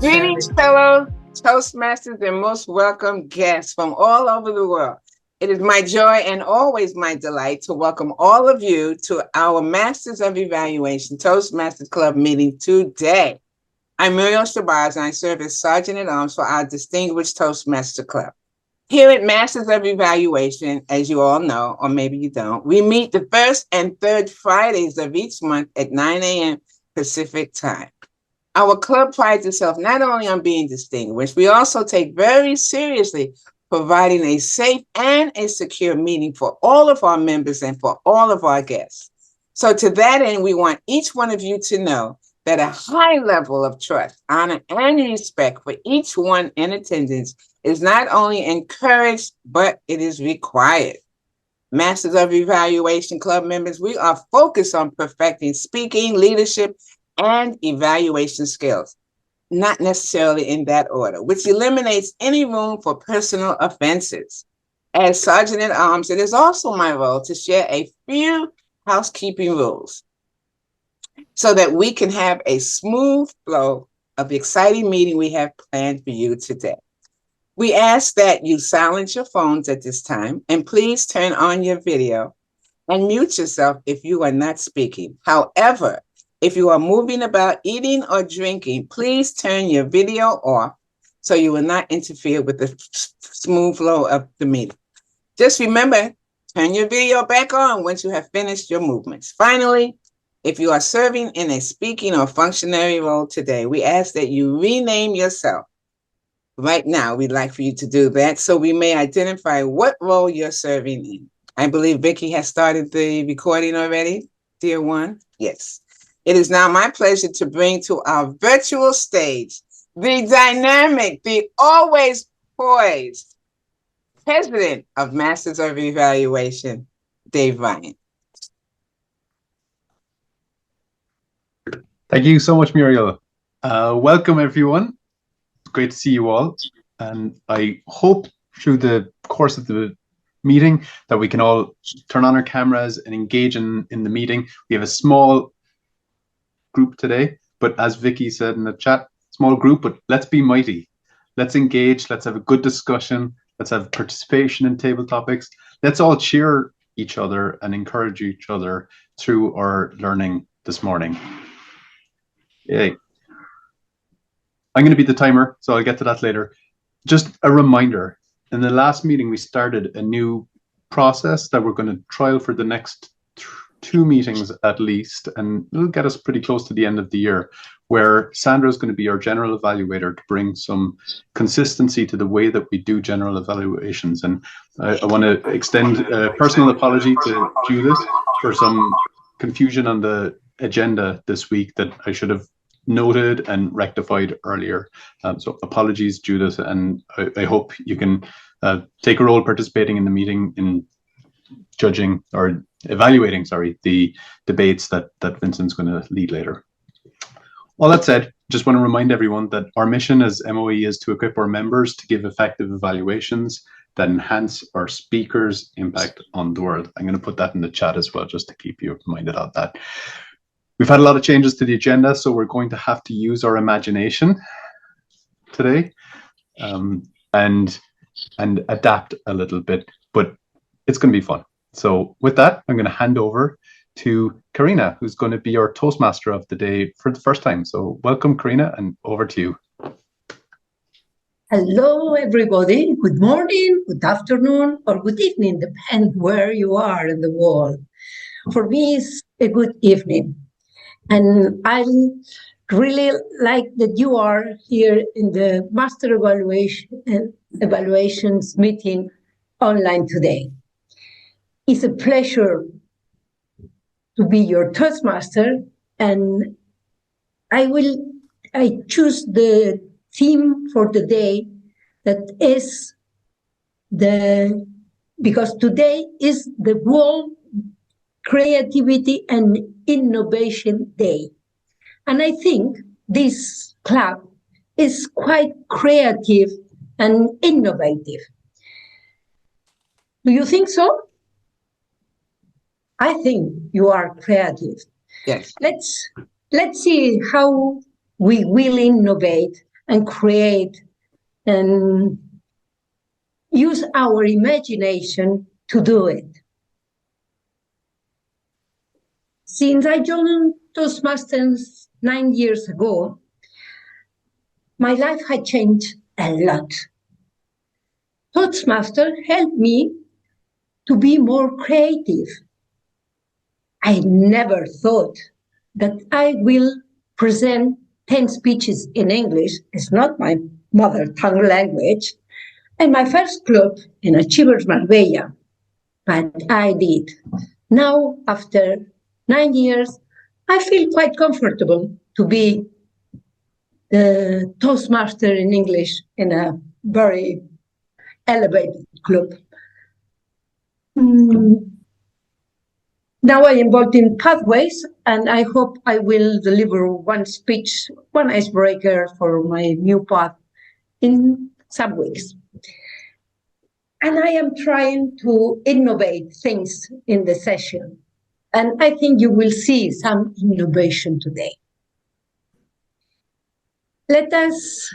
Greetings, fellow Toastmasters and most welcome guests from all over the world. It is my joy and always my delight to welcome all of you to our Masters of Evaluation Toastmasters Club meeting today. I'm Muriel Shabazz and I serve as Sergeant at Arms for our distinguished Toastmaster Club. Here at Masters of Evaluation, as you all know, or maybe you don't, we meet the first and third Fridays of each month at 9 a.m. Pacific time. Our club prides itself not only on being distinguished, we also take very seriously providing a safe and a secure meeting for all of our members and for all of our guests. So to that end, we want each one of you to know that a high level of trust, honor, and respect for each one in attendance is not only encouraged, but it is required. Masters of Evaluation Club members, we are focused on perfecting speaking, leadership, and evaluation skills, not necessarily in that order, which eliminates any room for personal offenses. As Sergeant at Arms, it is also my role to share a few housekeeping rules so that we can have a smooth flow of the exciting meeting we have planned for you today. We ask that you silence your phones at this time and please turn on your video and mute yourself if you are not speaking. However, if you are moving about, eating, or drinking, please turn your video off so you will not interfere with the smooth flow of the meeting. Just remember, turn your video back on once you have finished your movements. Finally, if you are serving in a speaking or functionary role today, we ask that you rename yourself. Right now, we'd like for you to do that so we may identify what role you're serving in. I believe Vicki has started the recording already, dear one. Yes. It is now my pleasure to bring to our virtual stage the dynamic, the always poised president of Masters of Evaluation, Dave Ryan. Thank you so much, Muriel. Welcome, everyone. It's great to see you all. And I hope through the course of the meeting that we can all turn on our cameras and engage in the meeting. We have a small group today, but as Vicky said in the chat, small group, but let's be mighty. Let's engage. Let's have a good discussion. Let's have participation in table topics. Let's all cheer each other and encourage each other through our learning this morning. Yay. I'm going to be the timer, so I'll get to that later. Just a reminder, in the last meeting, we started a new process that we're going to trial for the next 2 meetings at least, and it'll get us pretty close to the end of the year, where Sandra is going to be our general evaluator to bring some consistency to the way that we do general evaluations. And I want to extend a personal apology to Judith for some confusion on the agenda this week that I should have noted and rectified earlier. So apologies, Judith, and I hope you can take a role participating in the meeting in judging or evaluating, the debates that Vincent's going to lead later. All that said, just want to remind everyone that our mission as MoE is to equip our members to give effective evaluations that enhance our speakers' impact on the world. I'm going to put that in the chat as well, just to keep you reminded of that. We've had a lot of changes to the agenda, so we're going to have to use our imagination today and adapt a little bit, but it's going to be fun. So with that, I'm going to hand over to Carina, who's going to be our Toastmaster of the day for the first time. So welcome, Carina, and over to you. Hello, everybody. Good morning, good afternoon, or good evening, depending where you are in the world. For me, it's a good evening. And I really like that you are here in the Master Evaluations meeting online today. It's a pleasure to be your Toastmaster, and I choose the theme for the day that is because today is the World Creativity and Innovation Day. And I think this club is quite creative and innovative. Do you think so? I think you are creative. Yes. Let's see how we will innovate and create and use our imagination to do it. Since I joined Toastmasters 9 years ago, my life had changed a lot. Toastmaster helped me to be more creative. I never thought that I will present 10 speeches in English. It's not my mother tongue language. And my first club in Achievers Marbella, but I did. Now, after 9 years, I feel quite comfortable to be the Toastmaster in English in a very elevated club. Now I am involved in Pathways, and I hope I will deliver one speech, one icebreaker for my new path in some weeks. And I am trying to innovate things in the session. And I think you will see some innovation today. Let us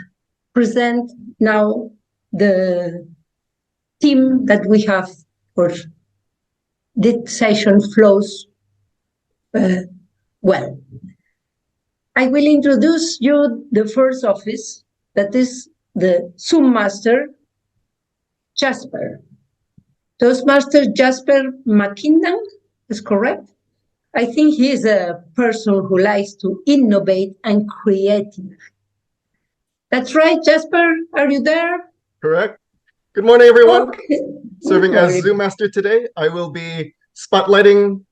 present now the team that we have for this session flows well. I will introduce you the first office, that is the Zoom Master, Jasper. Toastmaster Jasper McKinnon is correct. I think he is a person who likes to innovate and creative. That's right, Jasper, are you there? Correct. Good morning, everyone. Okay. Serving as Zoom Master today, I will be spotlighting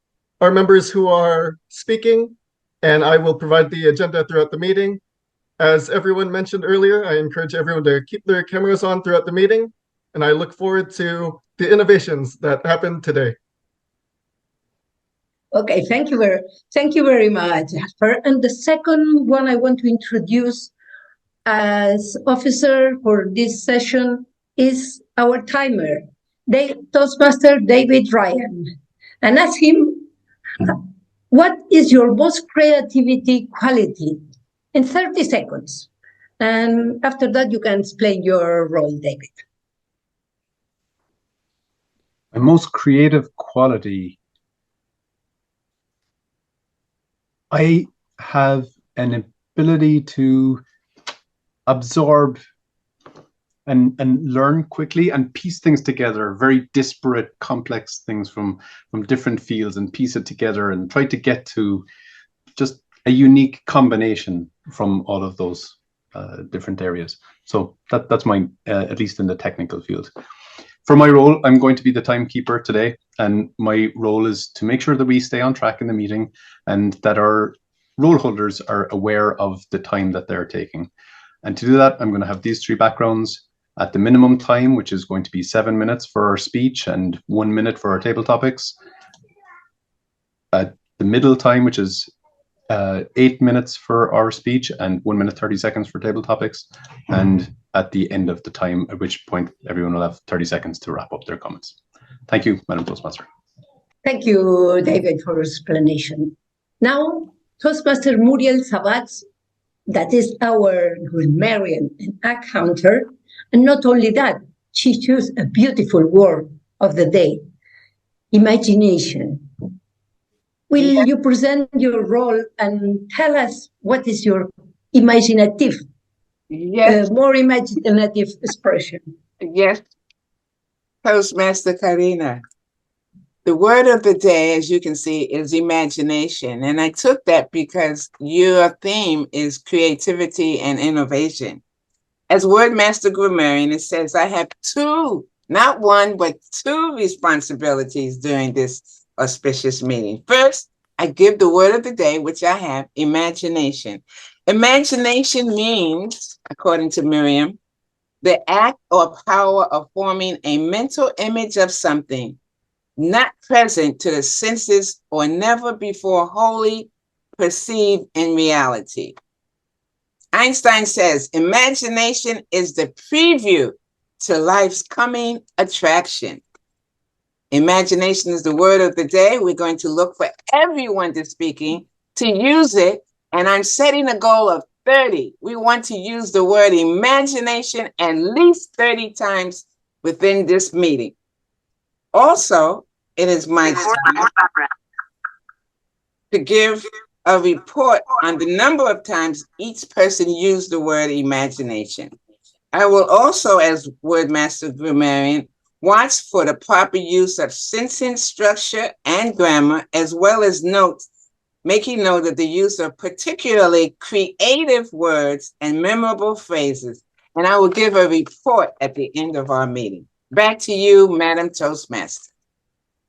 our members who are speaking, and I will provide the agenda throughout the meeting. As everyone mentioned earlier, I encourage everyone to keep their cameras on throughout the meeting, and I look forward to the innovations that happen today. Okay, thank you very much, Jasper. And the second one I want to introduce as officer for this session is our timer, Toastmaster David Ryan. And ask him, what is your most creativity quality? In 30 seconds. And after that, you can explain your role, David. My most creative quality. I have an ability to absorb and learn quickly and piece things together, very disparate, complex things from different fields, and piece it together and try to get to just a unique combination from all of those different areas. So that's mine, at least in the technical field. For my role, I'm going to be the timekeeper today, and my role is to make sure that we stay on track in the meeting and that our role holders are aware of the time that they're taking. And to do that, I'm going to have these three backgrounds at the minimum time, which is going to be 7 minutes for our speech and 1 minute for our table topics. At the middle time, which is 8 minutes for our speech and 1 minute 30 seconds for table topics, and at the end of the time, at which point everyone will have 30 seconds to wrap up their comments. Thank you, Madam Toastmaster. Thank you, David, for your explanation. Now, Toastmaster Muriel Sabatz, that is our grammarian and accountant, and not only that, she chose a beautiful word of the day, imagination. Will you present your role and tell us what is your imaginative, more imaginative expression? Yes, Toastmaster Carina. The word of the day, as you can see, is imagination. And I took that because your theme is creativity and innovation. As Wordmaster Grammarian, it says I have two, not one, but two responsibilities during this auspicious meeting. First, I give the word of the day, which I have, imagination. Imagination means, according to Miriam, the act or power of forming a mental image of something not present to the senses or never before wholly perceived in reality. Einstein says, imagination is the preview to life's coming attraction. Imagination is the word of the day. We're going to look for everyone that's speaking to use it. And I'm setting a goal of 30. We want to use the word imagination at least 30 times within this meeting. Also, it is my job to give a report on the number of times each person used the word imagination. I will also, as Wordmaster Grammarian, watch for the proper use of sentence structure and grammar, as well as notes, making note of the use of particularly creative words and memorable phrases. And I will give a report at the end of our meeting. Back to you, Madam Toastmaster.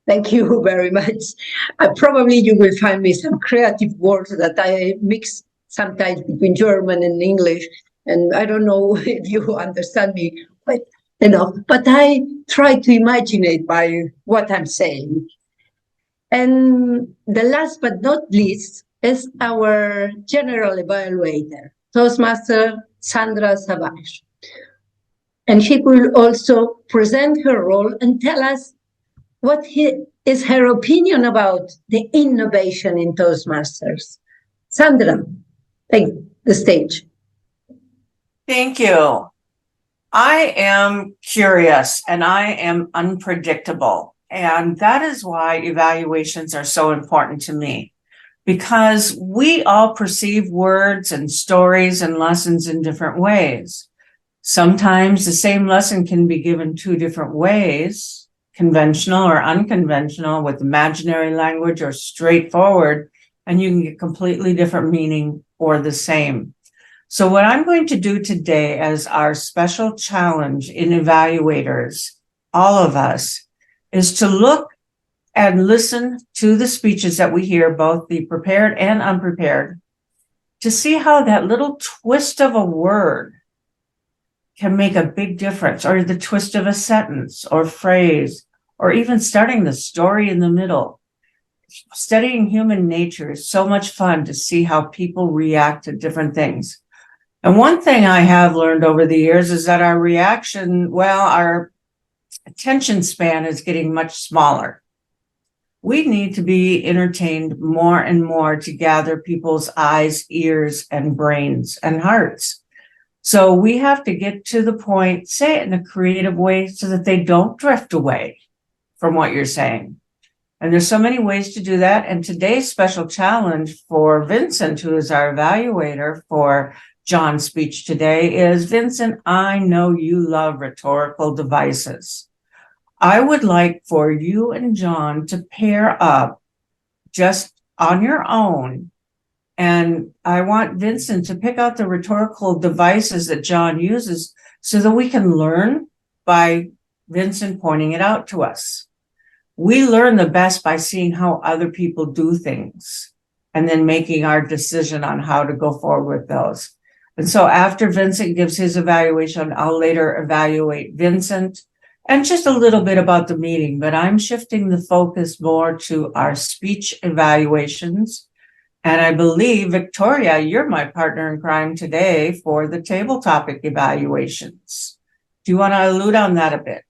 Thank you very much. Probably you will find me some creative words that I mix sometimes between German and English. And I don't know if you understand me quite enough, but I try to imagine it by what I'm saying. And the last but not least is our general evaluator, Toastmaster Sandra Savage. And she will also present her role and tell us what is her opinion about the innovation in Toastmasters. Sandra, take the stage. Thank you. I am curious and I am unpredictable. And that is why evaluations are so important to me, because we all perceive words and stories and lessons in different ways. Sometimes the same lesson can be given two different ways, conventional or unconventional, with imaginary language or straightforward, and you can get completely different meaning or the same. So what I'm going to do today as our special challenge in evaluators, all of us, is to look and listen to the speeches that we hear, both the prepared and unprepared, to see how that little twist of a word can make a big difference, or the twist of a sentence or phrase, or even starting the story in the middle. Studying human nature is so much fun to see how people react to different things. And one thing I have learned over the years is that our reaction, our attention span is getting much smaller. We need to be entertained more and more to gather people's eyes, ears, and brains and hearts. So we have to get to the point, say it in a creative way so that they don't drift away from what you're saying. And there's so many ways to do that. And today's special challenge for Vincent, who is our evaluator for John's speech today, is, Vincent, I know you love rhetorical devices. I would like for you and John to pair up just on your own. And I want Vincent to pick out the rhetorical devices that John uses so that we can learn by Vincent pointing it out to us. We learn the best by seeing how other people do things and then making our decision on how to go forward with those. And so after Vincent gives his evaluation, I'll later evaluate Vincent and just a little bit about the meeting, but I'm shifting the focus more to our speech evaluations. And I believe, Victoria, you're my partner in crime today for the table topic evaluations. Do you want to allude on that a bit?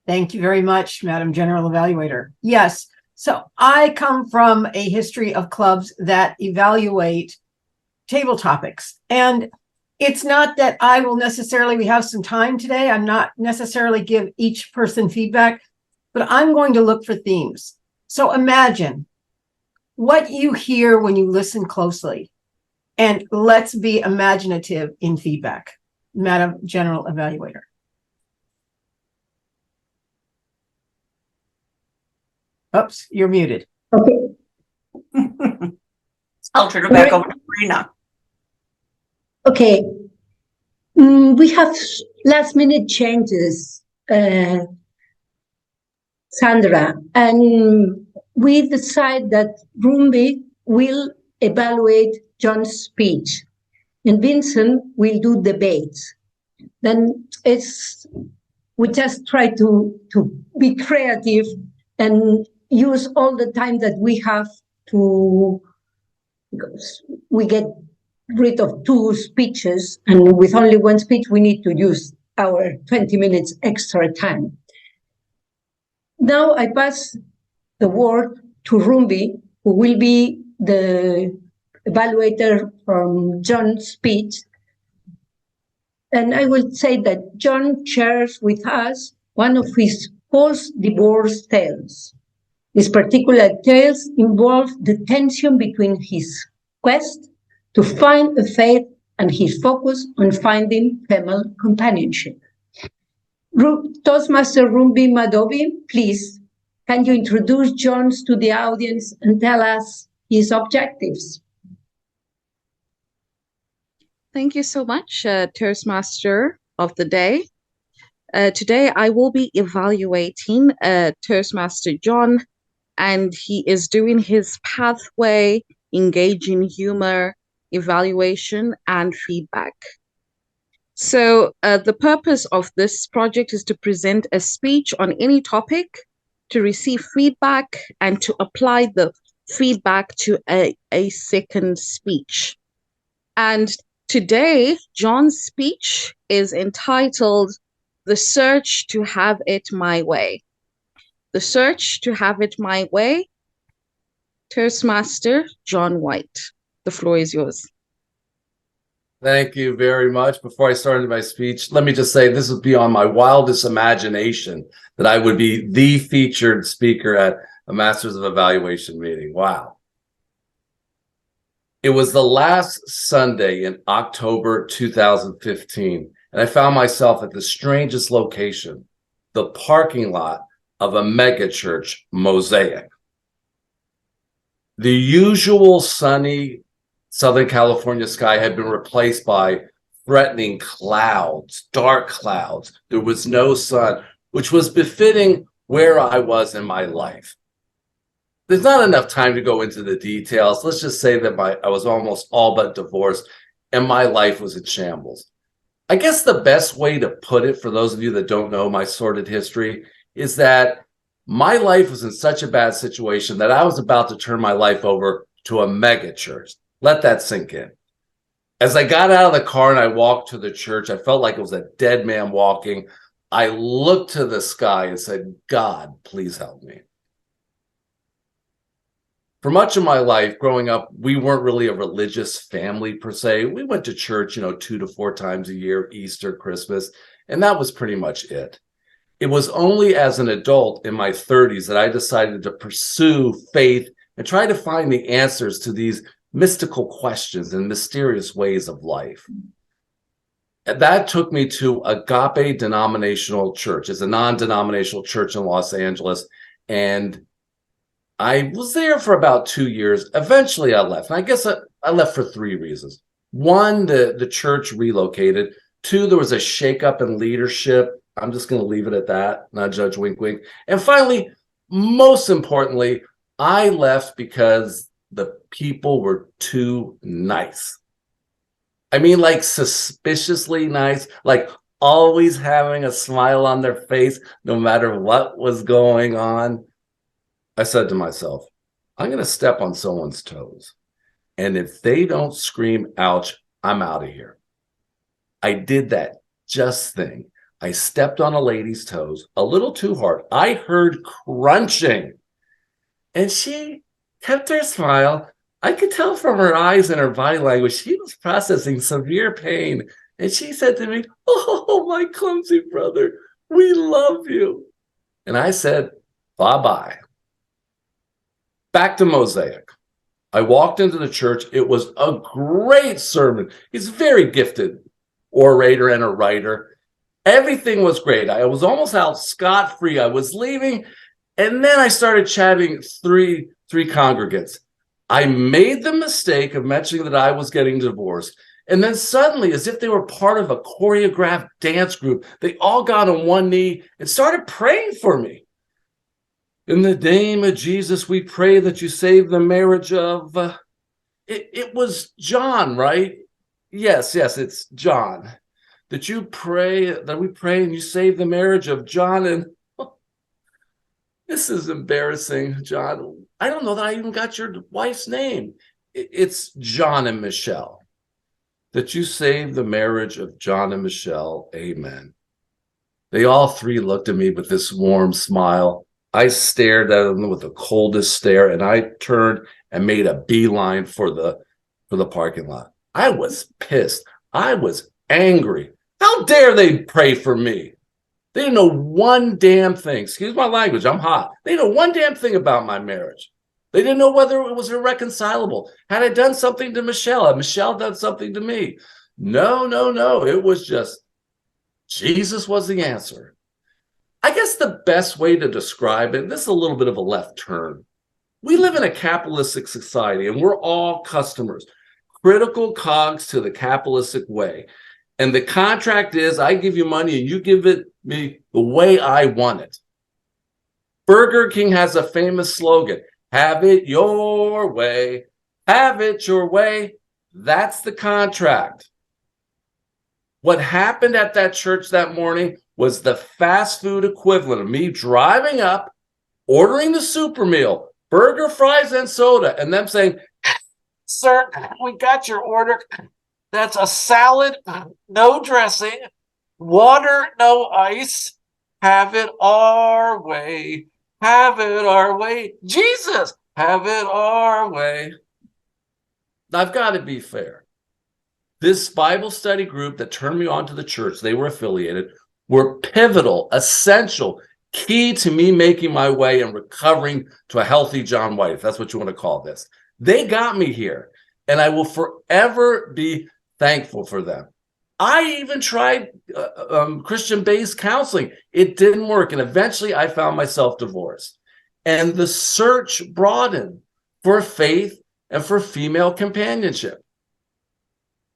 Thank you very much, Madam General Evaluator. Yes, so I come from a history of clubs that evaluate table topics. And it's not that I will necessarily, we have some time today, I'm not necessarily give each person feedback, but I'm going to look for themes. So imagine what you hear when you listen closely, and let's be imaginative in feedback, Madam General Evaluator. Oops, you're muted. Okay. I'll turn it back over to Carina. Okay. We have last minute changes, Sandra, and we decide that Rumbi will evaluate John's speech and Vincent will do debates. Then we just try to be creative and use all the time that we have because we get rid of 2 speeches, and with only 1 speech, we need to use our 20 minutes extra time. Now I pass the word to Rumbi, who will be the evaluator from John's speech. And I will say that John shares with us one of his post-divorce tales. These particular tales involve the tension between his quest to find a faith and his focus on finding female companionship. Toastmaster Rumbi Madobi, please, can you introduce John's to the audience and tell us his objectives? Thank you so much, Toastmaster of the day. Today, I will be evaluating Toastmaster John, and he is doing his pathway, engaging humor, evaluation, and feedback. So the purpose of this project is to present a speech on any topic, to receive feedback, and to apply the feedback to a second speech. And today, John's speech is entitled The Search to Have It My Way. The Search to Have It My Way. Toastmaster John White, the floor is yours. Thank you very much. Before I started my speech, let me just say this was beyond my wildest imagination that I would be the featured speaker at a Masters of Evaluation meeting. Wow. It was the last Sunday in October 2015, and I found myself at the strangest location, the parking lot of a mega church, Mosaic. The usual sunny Southern California sky had been replaced by threatening clouds, dark clouds. There was no sun, which was befitting where I was in my life. There's not enough time to go into the details. Let's just say that I was almost all but divorced and my life was in shambles. I guess the best way to put it, for those of you that don't know my sordid history, is that my life was in such a bad situation that I was about to turn my life over to a mega church. Let that sink in. As I got out of the car and I walked to the church, I felt like it was a dead man walking. I looked to the sky and said, God, please help me. For much of my life growing up, we weren't really a religious family per se. We went to church, 2 to 4 times a year, Easter, Christmas, and that was pretty much it. It was only as an adult in my 30s that I decided to pursue faith and try to find the answers to these mystical questions and mysterious ways of life. And that took me to Agape Denominational Church. It's a non-denominational church in Los Angeles. And I was there for about 2 years. Eventually I left. And I guess I left for 3 reasons. 1, the church relocated. 2, there was a shakeup in leadership. I'm just going to leave it at that, not judge, wink, wink. And finally, most importantly, I left because the people were too nice. I mean, like suspiciously nice, like always having a smile on their face, no matter what was going on. I said to myself, I'm going to step on someone's toes. And if they don't scream, ouch, I'm out of here. I did that just thing. I stepped on a lady's toes a little too hard. I heard crunching. And she kept her smile. I could tell from her eyes and her body language, she was processing severe pain. And she said to me, oh, my clumsy brother, we love you. And I said, bye-bye. Back to Mosaic. I walked into the church. It was a great sermon. He's a very gifted orator and a writer. Everything was great. I was almost out scot-free. I was leaving. And then I started chatting three congregants. I made the mistake of mentioning that I was getting divorced. And then suddenly, as if they were part of a choreographed dance group, they all got on one knee and started praying for me. In the name of Jesus, we pray that you save the marriage of... It was John, right? Yes, it's John. That we pray and you save the marriage of John and... This is embarrassing, John. I don't know that I even got your wife's name. It's John and Michelle. That you save the marriage of John and Michelle. Amen. They all 3 looked at me with this warm smile. I stared at them with the coldest stare, and I turned and made a beeline for the for the parking lot. I was pissed. I was angry. How dare they pray for me? They didn't know one damn thing. Excuse my language. I'm hot. They didn't know one damn thing about my marriage. They didn't know whether it was irreconcilable. Had I done something to Michelle? Had Michelle done something to me? No, no, no. It was just Jesus was the answer. I guess the best way to describe it, this is a little bit of a left turn. We live in a capitalistic society and we're all customers, critical cogs to the capitalistic way. And the contract is I give you money and you give it me the way I want it. Burger King has a famous slogan, have it your way, have it your way. That's the contract. What happened at that church that morning was the fast food equivalent of me driving up, ordering the super meal, burger, fries, and soda, and them saying, sir, we got your order. That's a salad, no dressing, water, no ice. Have it our way. Have it our way. Jesus, have it our way. I've got to be fair. This Bible study group that turned me on to the church, they were affiliated, were pivotal, essential, key to me making my way and recovering to a healthy John White, if that's what you want to call this. They got me here, and I will forever be thankful for them. I even tried Christian-based counseling. It didn't work, and eventually I found myself divorced. And the search broadened for faith and for female companionship.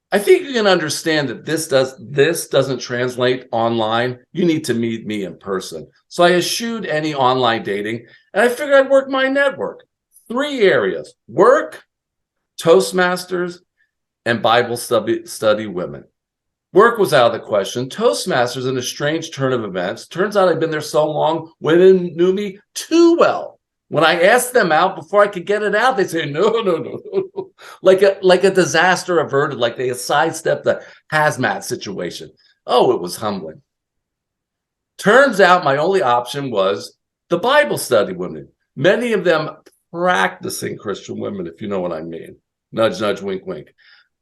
I think you can understand that this doesn't translate online. You need to meet me in person. So I eschewed any online dating, and I figured I'd work my network. 3 areas: work, Toastmasters, and Bible study women. Work was out of the question. Toastmasters, in a strange turn of events, turns out I'd been there so long, women knew me too well. When I asked them out before I could get it out, they say, no, no, no, no. Like a disaster averted, like they had sidestepped the hazmat situation. Oh, it was humbling. Turns out my only option was the Bible study women, many of them practicing Christian women, if you know what I mean. Nudge, nudge, wink, wink.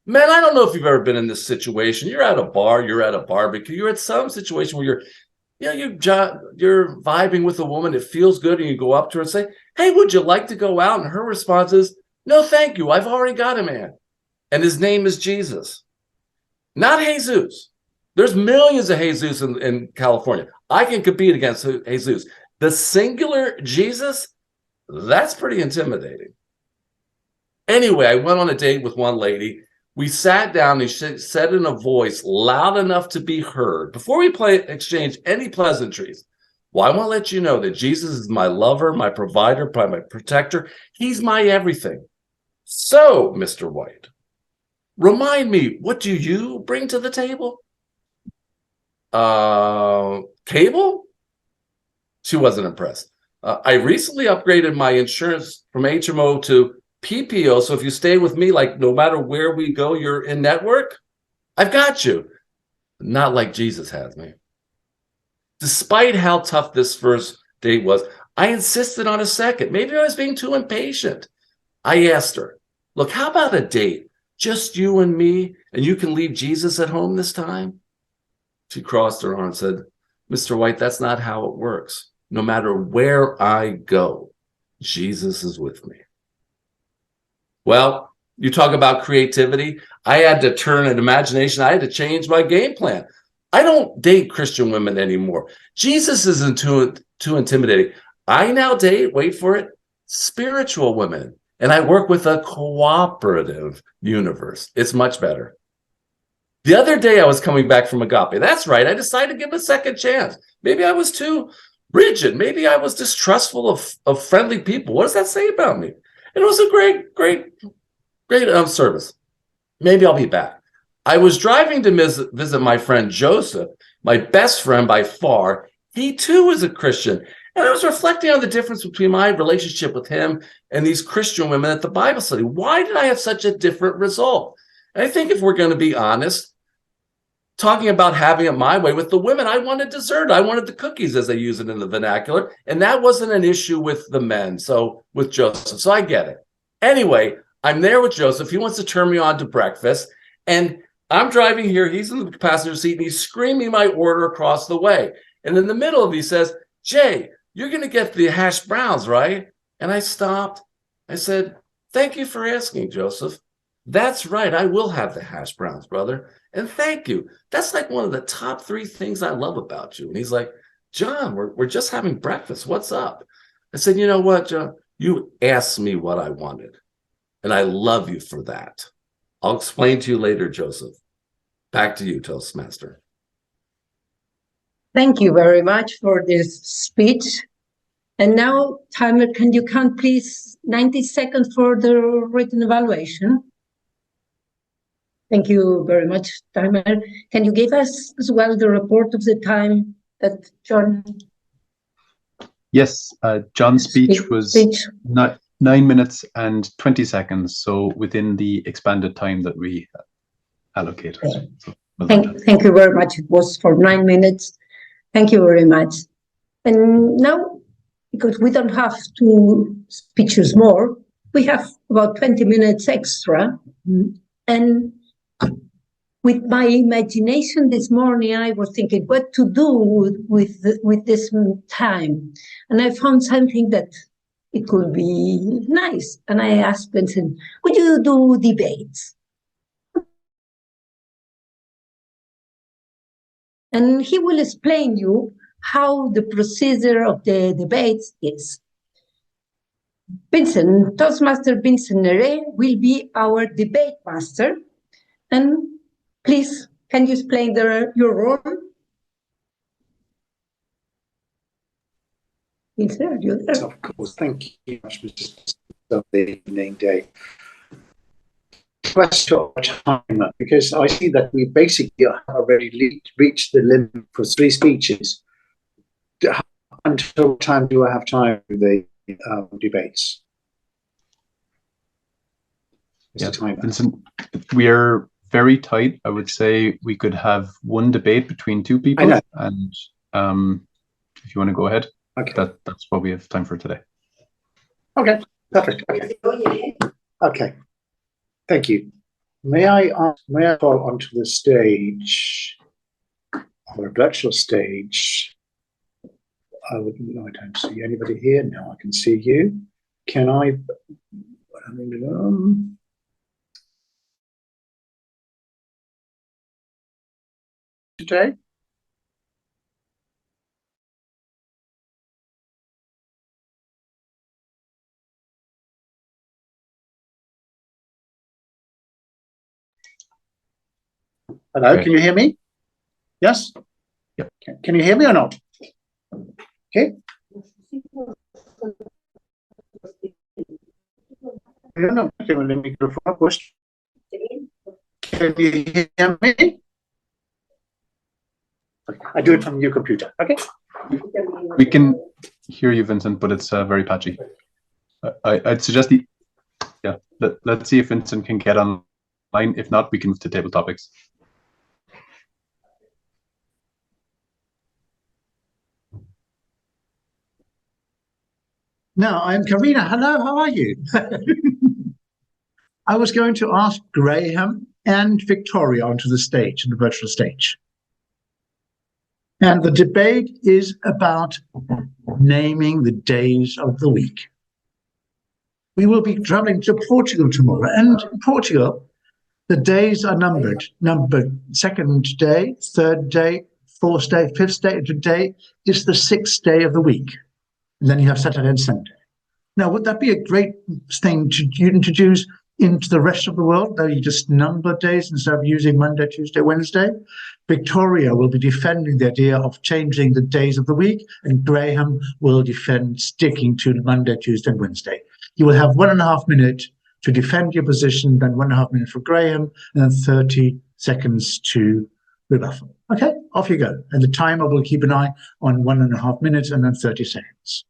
Man, I don't know if you've ever been in this situation. You're at a bar, you're at a barbecue, you're at some situation where you're vibing with a woman, it feels good, and you go up to her and say, hey, would you like to go out? And her response is, no, thank you. I've already got a man. And his name is Jesus. Not Jesus. There's millions of Jesus in California. I can compete against Jesus. The singular Jesus, that's pretty intimidating. Anyway, I went on a date with one lady. We sat down and she said in a voice loud enough to be heard, before we exchange any pleasantries, well, I want to let you know that Jesus is my lover, my provider, my protector. He's my everything. So, Mr. White, remind me, what do you bring to the table? Cable? She wasn't impressed. I recently upgraded my insurance from HMO to PPO, so if you stay with me, like no matter where we go, you're in network. I've got you. Not like Jesus has me. Despite how tough this first date was, I insisted on a second. Maybe I was being too impatient. I asked her, look, how about a date? Just you and me, and you can leave Jesus at home this time? She crossed her arms and said, Mr. White, that's not how it works. No matter where I go, Jesus is with me. Well, you talk about creativity. I had to turn an imagination. I had to change my game plan. I don't date Christian women anymore. Jesus isn't too intimidating. I now date, wait for it, spiritual women. And I work with a cooperative universe. It's much better. The other day I was coming back from Agape. That's right. I decided to give a second chance. Maybe I was too rigid. Maybe I was distrustful of friendly people. What does that say about me? And it was a great service. Maybe I'll be back. I was driving to visit my friend Joseph, my best friend by far. He too is a Christian. And I was reflecting on the difference between my relationship with him and these Christian women at the Bible study. Why did I have such a different result? And I think if we're going to be honest, talking about having it my way with the women, I wanted dessert. I wanted the cookies, as they use it in the vernacular. And that wasn't an issue with the men, so with Joseph. So I get it. Anyway, I'm there with Joseph. He wants to turn me on to breakfast. And I'm driving here. He's in the passenger seat and he's screaming my order across the way. And in the middle of it, he says, Jay, you're going to get the hash browns, right? And I stopped. I said, thank you for asking, Joseph. That's right. I will have the hash browns, brother. And thank you. That's like one of the top 3 things I love about you. And he's like, John, we're just having breakfast. What's up? I said, you know what, John? You asked me what I wanted. And I love you for that. I'll explain to you later, Joseph. Back to you, Toastmaster. Thank you very much for this speech. And now, timer, can you count, please, 90 seconds for the written evaluation? Thank you very much, timer. Can you give us as well the report of the time that John? Yes, John's speech was 9 minutes and 20 seconds, so within the expanded time that we allocated. Okay. So, well thank you very much. It was for 9 minutes. Thank you very much. And now, because we don't have 2 speeches more, we have about 20 minutes extra. And with my imagination this morning, I was thinking what to do with this time. And I found something that it could be nice. And I asked Vincent, would you do debates? And he will explain you how the procedure of the debates is. Vincent, Toastmaster Vincent Nere will be our debate master. And please, can you explain your role? Vincent, are you there? Of course, thank you very much, Mr. Lovely evening day. Question of time, because I see that we basically have already reached the limit for 3 speeches. Until what time do I have time for the debates? Yeah, Vincent, we are very tight. I would say we could have 1 debate between 2 people. And if you want to go ahead, okay, that's what we have time for today. Okay, perfect. Okay, thank you. May I call onto the stage, or a virtual stage? I don't see anybody here. No, I can see you. Can I? Today? Hello, okay. Can you hear me? Yes? Yep. Can you hear me or not? Okay. No, the microphone push. Can you hear me? I do it from your computer. Okay. We can hear you, Vincent, but it's very patchy. I'd suggest let's see if Vincent can get online. If not, we can move to table topics. Now, I'm Carina. Hello, how are you? I was going to ask Graham and Victoria onto the stage, on the virtual stage. And the debate is about naming the days of the week. We will be traveling to Portugal tomorrow. And in Portugal, the days are numbered. Numbered 2nd day, 3rd day, 4th day, 5th day. And today is the 6th day of the week. And then you have Saturday and Sunday. Now, would that be a great thing to introduce into the rest of the world, that you just number days instead of using Monday, Tuesday, Wednesday? Victoria will be defending the idea of changing the days of the week, and Graham will defend sticking to Monday, Tuesday, and Wednesday. You will have 1.5 minutes to defend your position, then 1.5 minutes for Graham, and then 30 seconds to rebuttal. Okay, off you go. And the timer will keep an eye on 1.5 minutes and then 30 seconds.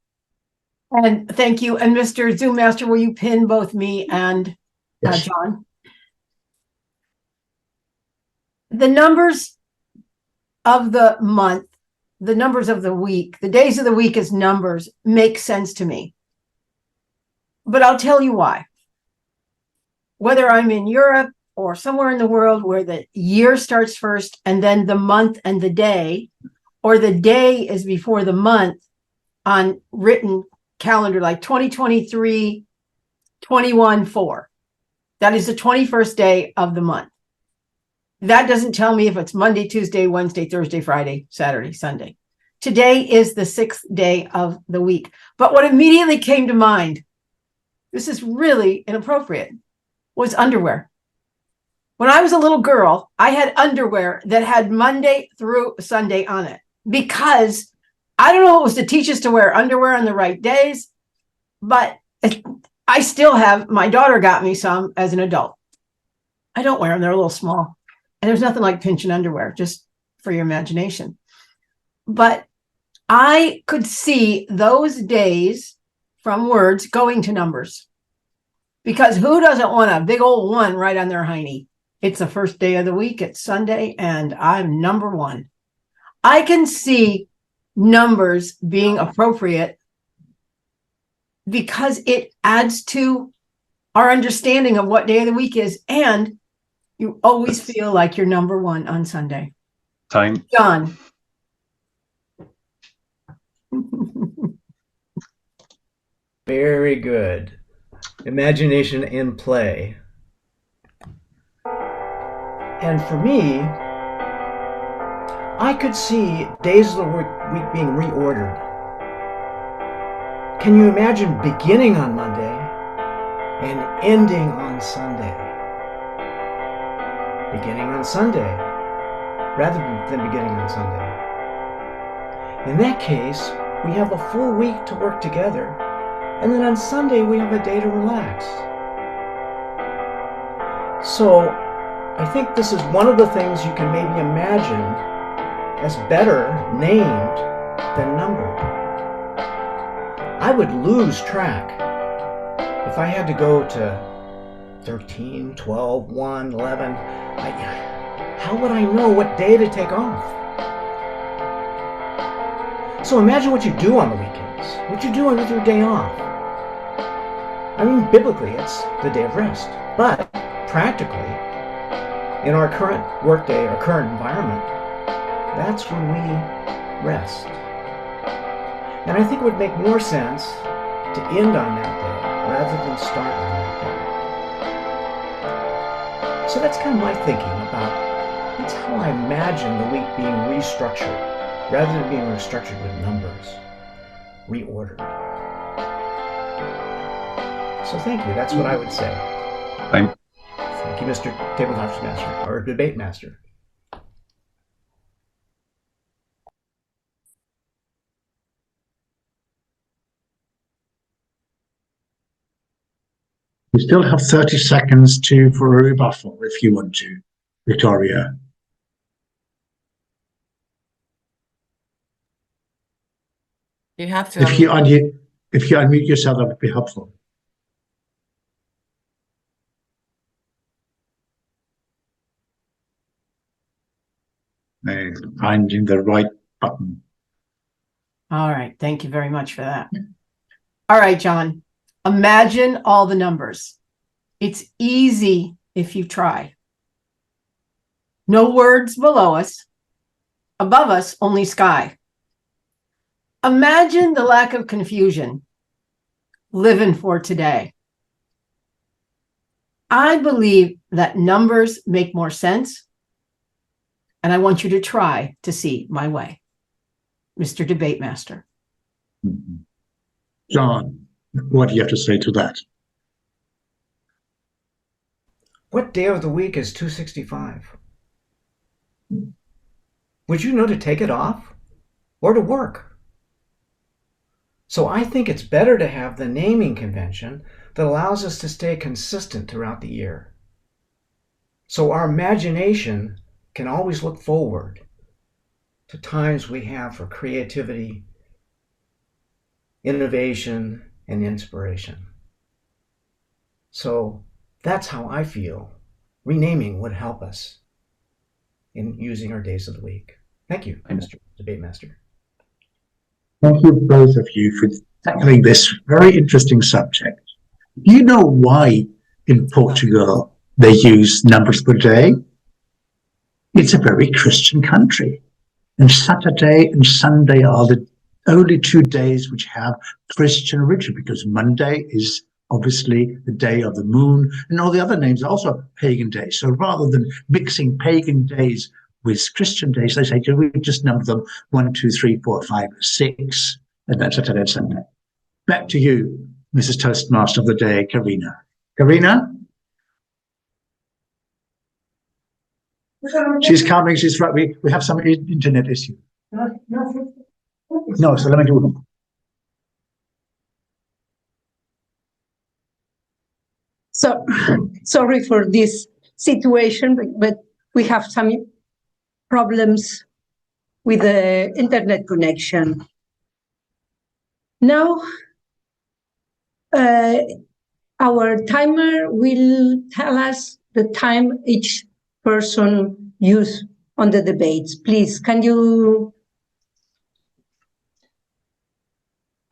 And thank you. And Mr. Zoom Master, will you pin both me and John? The numbers of the month, the numbers of the week, the days of the week as numbers make sense to me. But I'll tell you why. whether I'm in Europe or somewhere in the world where the year starts first and then the month and the day, or the day is before the month on written calendar, like 2023, 21/4. That is the 21st day of the month. That doesn't tell me if it's Monday, Tuesday, Wednesday, Thursday, Friday, Saturday, Sunday. Today is the 6th day of the week. But what immediately came to mind, this is really inappropriate, was underwear. When I was a little girl, I had underwear that had Monday through Sunday on it because I don't know if it was to teach us to wear underwear on the right days, but I still have, my daughter got me some as an adult. I don't wear them, they're a little small. And there's nothing like pinching underwear, just for your imagination. But I could see those days from words going to numbers. Because who doesn't want a big old 1 right on their hiney? It's the first day of the week, it's Sunday, and I'm number 1. I can see numbers being appropriate because it adds to our understanding of what day of the week is, and you always feel like you're number 1 on Sunday. Time. John. Very good. Imagination in play. And for me, I could see days of the week being reordered. Can you imagine beginning on Monday and ending on Sunday? Beginning on Sunday rather than beginning on Sunday. In that case, we have a full week to work together, and then on Sunday we have a day to relax. So I think this is one of the things you can maybe imagine as better named than numbered. I would lose track if I had to go to 13, 12, 1, 11. How would I know what day to take off? So imagine what you do on the weekends, what you do with your day off. I mean, biblically, it's the day of rest. But practically, in our current workday, our current environment, that's when we rest. And I think it would make more sense to end on that day rather than start on that day. So that's kind of my thinking about, that's how I imagine the week being restructured, rather than being restructured with numbers, reordered. So thank you, that's what I would say. Time. Thank you, Mr. Tabletop Master, or Debate Master. We still have 30 seconds for a rebuttal if you want to, Victoria. You have to. If you unmute yourself, that would be helpful. Finding the right button. All right. Thank you very much for that. All right, John. Imagine all the numbers. It's easy if you try. No words below us. Above us, only sky. Imagine the lack of confusion living for today. I believe that numbers make more sense, and I want you to try to see my way. Mr. Debate Master. John, what do you have to say to that? What day of the week is 265? Would you know to take it off or to work? So I think it's better to have the naming convention that allows us to stay consistent throughout the year. So our imagination can always look forward to times we have for creativity, innovation, and inspiration. So that's how I feel renaming would help us in using our days of the week. Thank you, Mr. Debate Master. Thank you, both of you, for tackling this very interesting subject. Do you know why in Portugal, they use numbers per day. It's a very Christian country. And Saturday and Sunday are the only 2 days which have Christian origin, because Monday is obviously the day of the moon, and all the other names are also pagan days. So rather than mixing pagan days with Christian days, they say, we just number them 1, 2, 3, 4, 5, 6, and that's Saturday and Sunday. Back to you, Mrs. Toastmaster of the day, Carina. Carina? She's coming, she's right. We have some internet issue. No, so let me do it. So sorry for this situation, but we have some problems with the internet connection. Now, our timer will tell us the time each person used on the debates. Please, can you?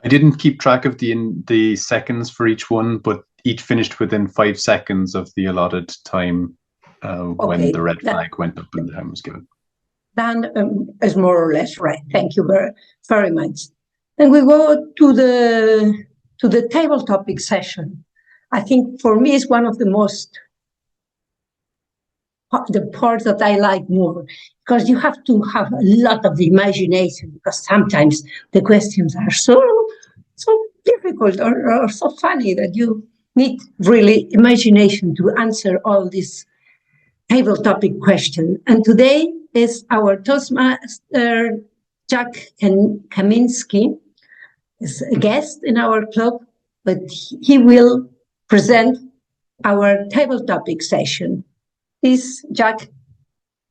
I didn't keep track of the seconds for each one, but each finished within 5 seconds of the allotted time when the red flag went up and the time was given. Then is more or less right. Thank you very much. Then we go to the table topic session. I think for me it's one of the parts that I like more, because you have to have a lot of imagination, because sometimes the questions are so difficult or so funny that you need really imagination to answer all these table topic questions. And today is our Toastmaster Jack Kaminski is a guest in our club, but he will present our table topic session. Please, Jack.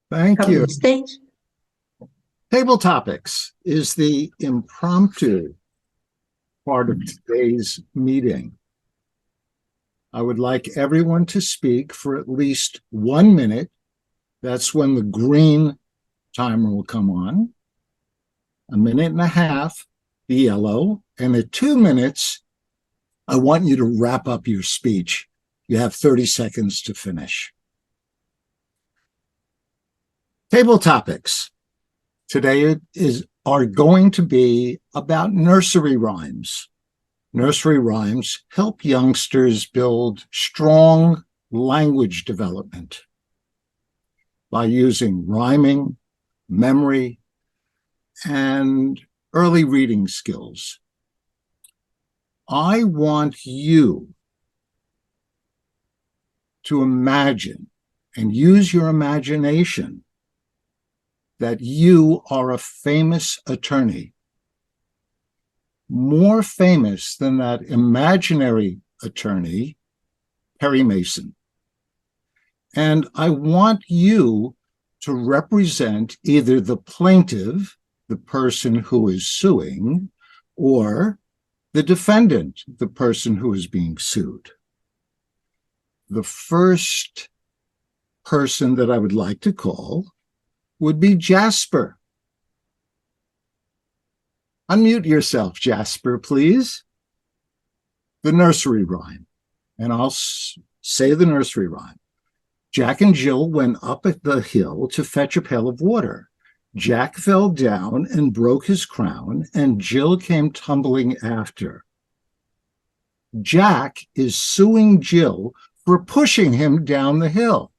Thank you. On stage. Table topics is the impromptu part of today's meeting. I would like everyone to speak for at least 1 minute. That's when the green timer will come on. 1.5 minutes, the yellow, and at 2 minutes, I want you to wrap up your speech. You have 30 seconds to finish. Table topics today are going to be about nursery rhymes. Nursery rhymes help youngsters build strong language development by using rhyming, memory, and early reading skills. I want you to imagine and use your imagination that you are a famous attorney, more famous than that imaginary attorney, Perry Mason. And I want you to represent either the plaintiff, the person who is suing, or the defendant, the person who is being sued. The first person that I would like to call would be Jasper. Unmute yourself, Jasper, please. The nursery rhyme. And I'll say the nursery rhyme. Jack and Jill went up at the hill to fetch a pail of water. Jack fell down and broke his crown, and Jill came tumbling after. Jack is suing Jill for pushing him down the hill.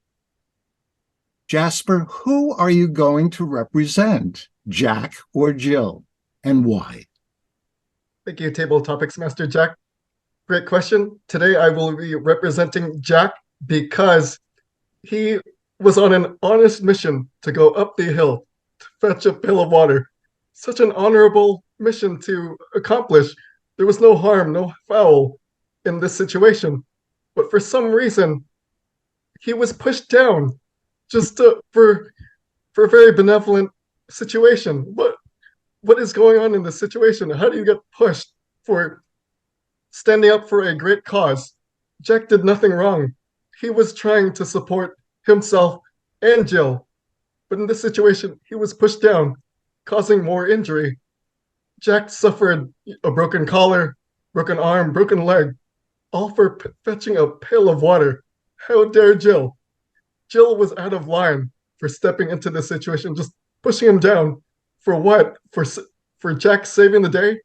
Jasper, who are you going to represent, Jack or Jill, and why? Thank you, Table Topics Master Jack. Great question. Today I will be representing Jack because he was on an honest mission to go up the hill to fetch a pail of water. Such an honorable mission to accomplish. There was no harm, no foul in this situation. But for some reason, he was pushed down just for a very benevolent situation. What is going on in this situation? How do you get pushed for standing up for a great cause? Jack did nothing wrong. He was trying to support himself and Jill. But in this situation, he was pushed down, causing more injury. Jack suffered a broken collar, broken arm, broken leg, all for fetching a pail of water. How dare Jill? Jill was out of line for stepping into this situation, just pushing him down. For what? For Jack saving the day?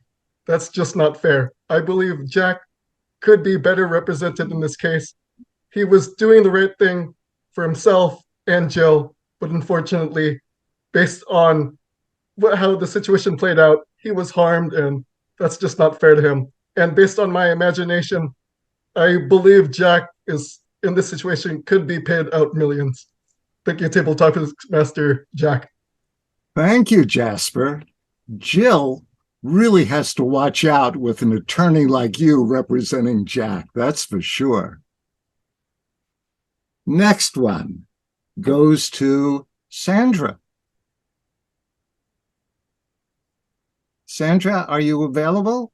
That's just not fair. I believe Jack could be better represented in this case. He was doing the right thing for himself and Jill, but unfortunately, based on how the situation played out, he was harmed, and that's just not fair to him. And based on my imagination, I believe Jack is in this situation could be paid out millions. Thank you, Tabletop Master Jack. Thank you, Jasper. Jill really has to watch out with an attorney like you representing Jack, that's for sure. Next one goes to Sandra. Sandra, are you available?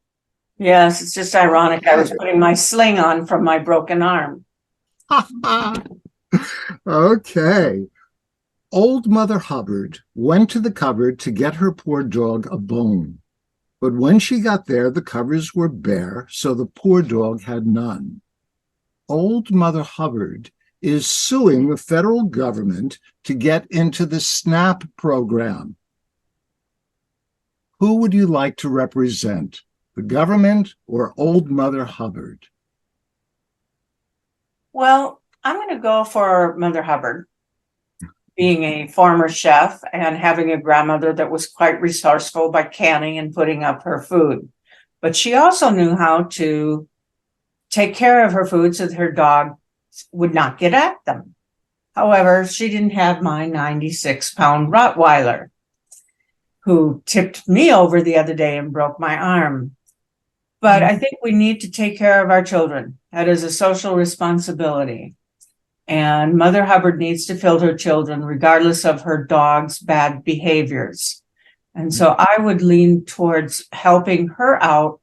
Yes, it's just ironic. I was putting my sling on from my broken arm. Okay. Old Mother Hubbard went to the cupboard to get her poor dog a bone. But when she got there, the cupboards were bare, so the poor dog had none. Old Mother Hubbard is suing the federal government to get into the SNAP program. Who would you like to represent, the government or Old Mother Hubbard? Well, I'm going to go for Mother Hubbard. Being a former chef and having a grandmother that was quite resourceful by canning and putting up her food. But she also knew how to take care of her food so that her dog would not get at them. However, she didn't have my 96-pound Rottweiler, who tipped me over the other day and broke my arm. But I think we need to take care of our children. That is a social responsibility. And Mother Hubbard needs to fill her children regardless of her dog's bad behaviors. And so I would lean towards helping her out.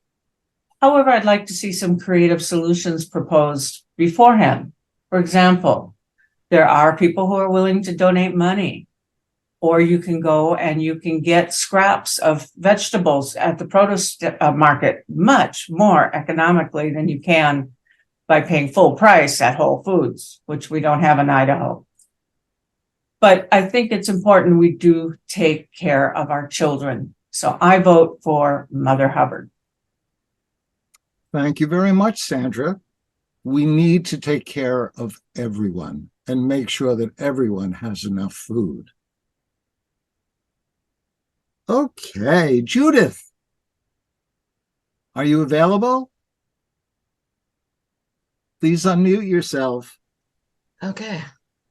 However, I'd like to see some creative solutions proposed beforehand. For example, there are people who are willing to donate money, or you can go and you can get scraps of vegetables at the produce market much more economically than you can by paying full price at Whole Foods, which we don't have in Idaho. But I think it's important we do take care of our children. So I vote for Mother Hubbard. Thank you very much, Sandra. We need to take care of everyone and make sure that everyone has enough food. Okay, Judith, are you available? Please unmute yourself. Okay.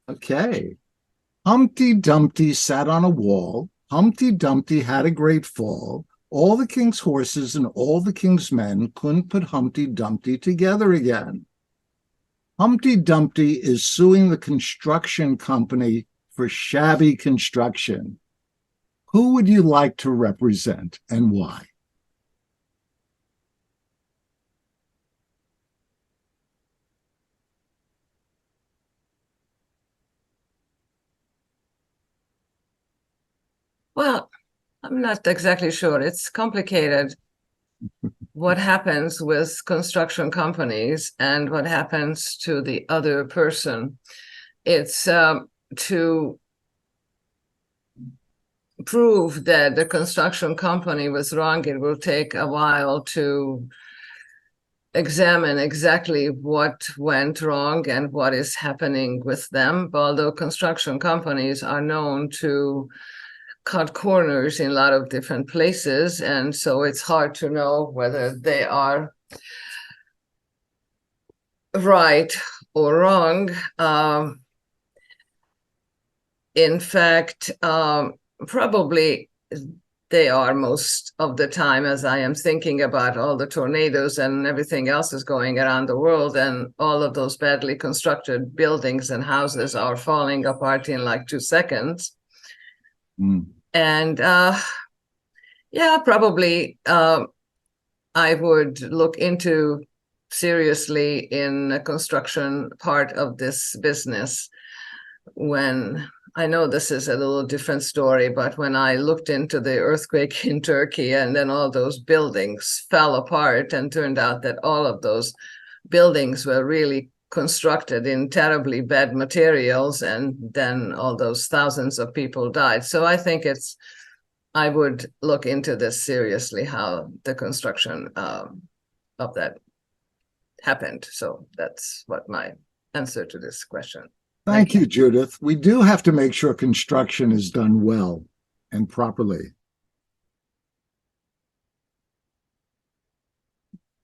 Okay. Humpty Dumpty sat on a wall. Humpty Dumpty had a great fall. All the king's horses and all the king's men couldn't put Humpty Dumpty together again. Humpty Dumpty is suing the construction company for shabby construction. Who would you like to represent and why? Well, I'm not exactly sure. It's complicated. What happens with construction companies and what happens to the other person. It's to prove that the construction company was wrong, it will take a while to examine exactly what went wrong and what is happening with them. Although construction companies are known to cut corners in a lot of different places, and so it's hard to know whether they are right or wrong. In fact, probably they are most of the time, as I am thinking about all the tornadoes and everything else is going around the world, and all of those badly constructed buildings and houses are falling apart in like 2 seconds. And yeah, probably I would look into seriously in a construction part of this business. When I know this is a little different story, but when I looked into the earthquake in Turkey and then all those buildings fell apart and turned out that all of those buildings were really constructed in terribly bad materials, and then all those thousands of people died. So I think I would look into this seriously, how the construction of that happened. So that's what my answer to this question. Thank you, Judith. We do have to make sure construction is done well and properly.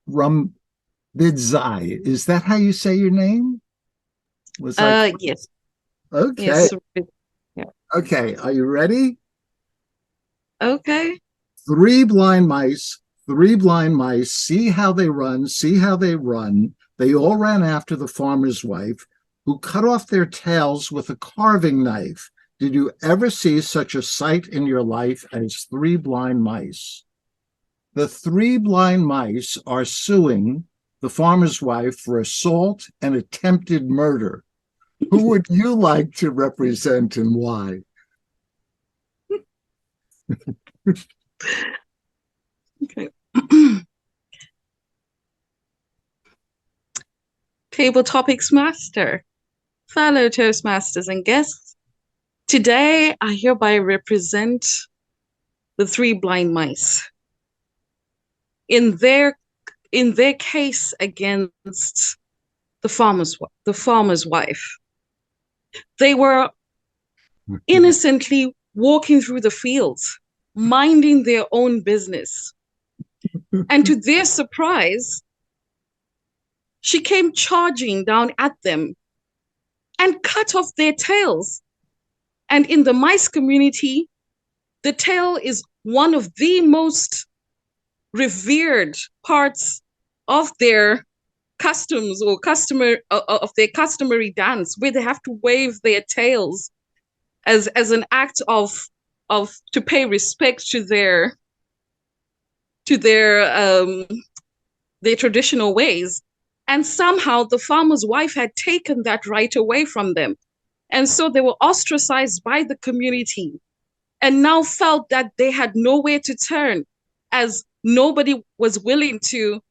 Rumbidzai, is that how you say your name? Yes. Okay. Yes. Yeah. Okay, are you ready? Okay. Three blind mice, see how they run, see how they run. They all ran after the farmer's wife, who cut off their tails with a carving knife. Did you ever see such a sight in your life as three blind mice? The three blind mice are suing the farmer's wife for assault and attempted murder. Who would you like to represent and why? Okay. Table Topics Master, fellow Toastmasters and guests. Today, I hereby represent the three blind mice. In their case against the farmer's wife, they were innocently walking through the fields, minding their own business. And to their surprise, she came charging down at them and cut off their tails. And in the mice community, the tail is one of the most revered parts of their customs or of their customary dance, where they have to wave their tails as an act of to pay respect to their traditional ways. And somehow the farmer's wife had taken that right away from them. And so they were ostracized by the community and now felt that they had nowhere to turn, as nobody was willing to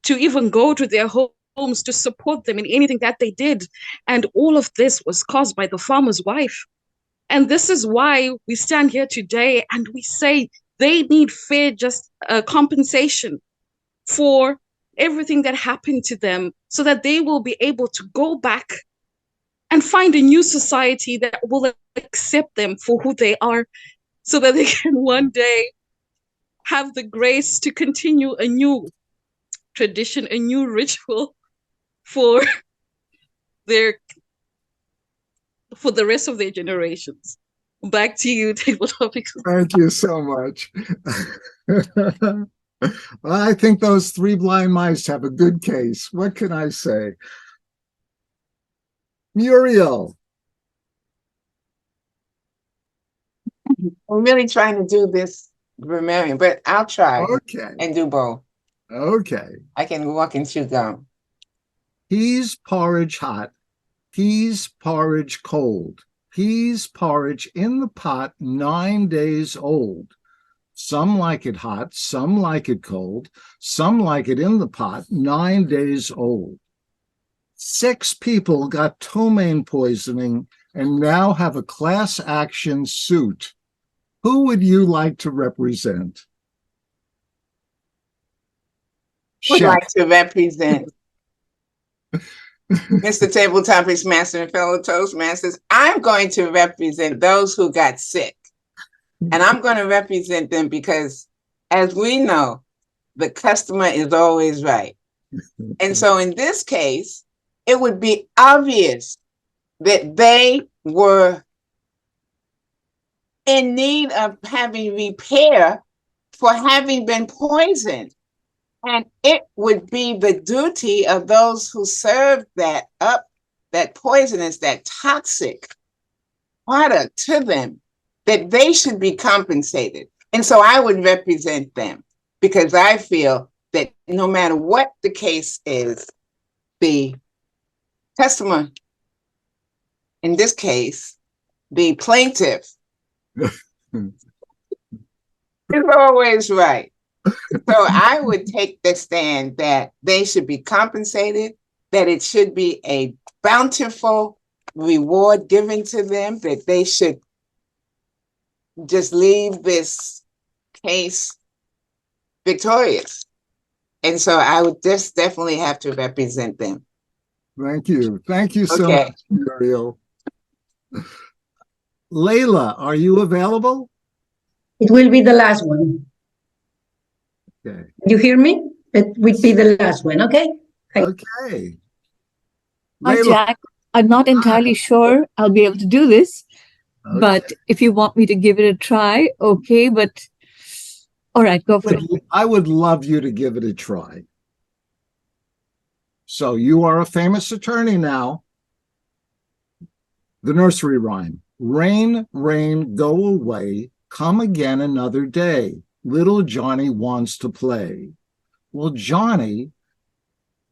even go to their homes to support them in anything that they did. And all of this was caused by the farmer's wife. And this is why we stand here today and we say they need fair just compensation for everything that happened to them, so that they will be able to go back and find a new society that will accept them for who they are, so that they can one day have the grace to continue a new tradition, a new ritual for the rest of their generations. Back to you, Table Topics. Thank you so much. Well, I think those three blind mice have a good case. What can I say? Muriel. I'm really trying to do this grammarian, but I'll try Okay. and do both. Okay. I can walk and chew gum. Peas porridge hot, peas porridge cold, peas porridge in the pot 9 days old. Some like it hot, some like it cold, some like it in the pot 9 days old. 6 people got ptomaine poisoning and now have a class action suit. Who would you like to represent? Would Chef. like to represent Mr. Table Topics Master and fellow Toastmasters. I'm going to represent those who got sick. And I'm going to represent them because, as we know, the customer is always right. And so in this case, it would be obvious that they were in need of having repair for having been poisoned. And it would be the duty of those who served that up, that poisonous, that toxic product to them, that they should be compensated. And so I would represent them because I feel that no matter what the case is, the customer, in this case, the plaintiff, is always right. So I would take the stand that they should be compensated, that it should be a bountiful reward given to them, that they should just leave this case victorious. And so I would just definitely have to represent them. Thank you. Thank you so Okay. much, Muriel. Layla, are you available? It will be the last one. Okay. You hear me? It will be the last one, okay? Okay. Hi, Layla. Jack. I'm not entirely sure I'll be able to do this, but if you want me to give it a try, okay, but all right, go for it. I would love you to give it a try. So you are a famous attorney now. The nursery rhyme. Rain, rain, go away, come again another day. Little Johnny wants to play. Well, Johnny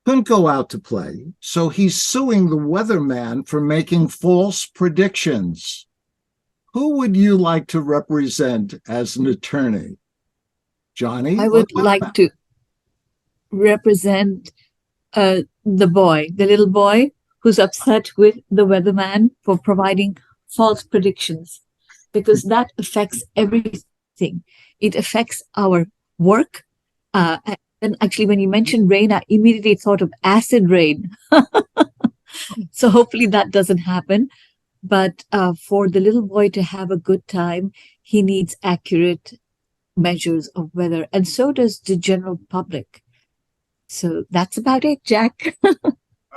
couldn't go out to play, so he's suing the weatherman for making false predictions. Who would you like to represent as an attorney? Johnny? I would like to represent the little boy who's upset with the weatherman for providing false predictions, because that affects everything. It affects our work. And actually, when you mentioned rain, I immediately thought of acid rain. So hopefully that doesn't happen. But for the little boy to have a good time, he needs accurate measures of weather. And so does the general public. So that's about it, Jack.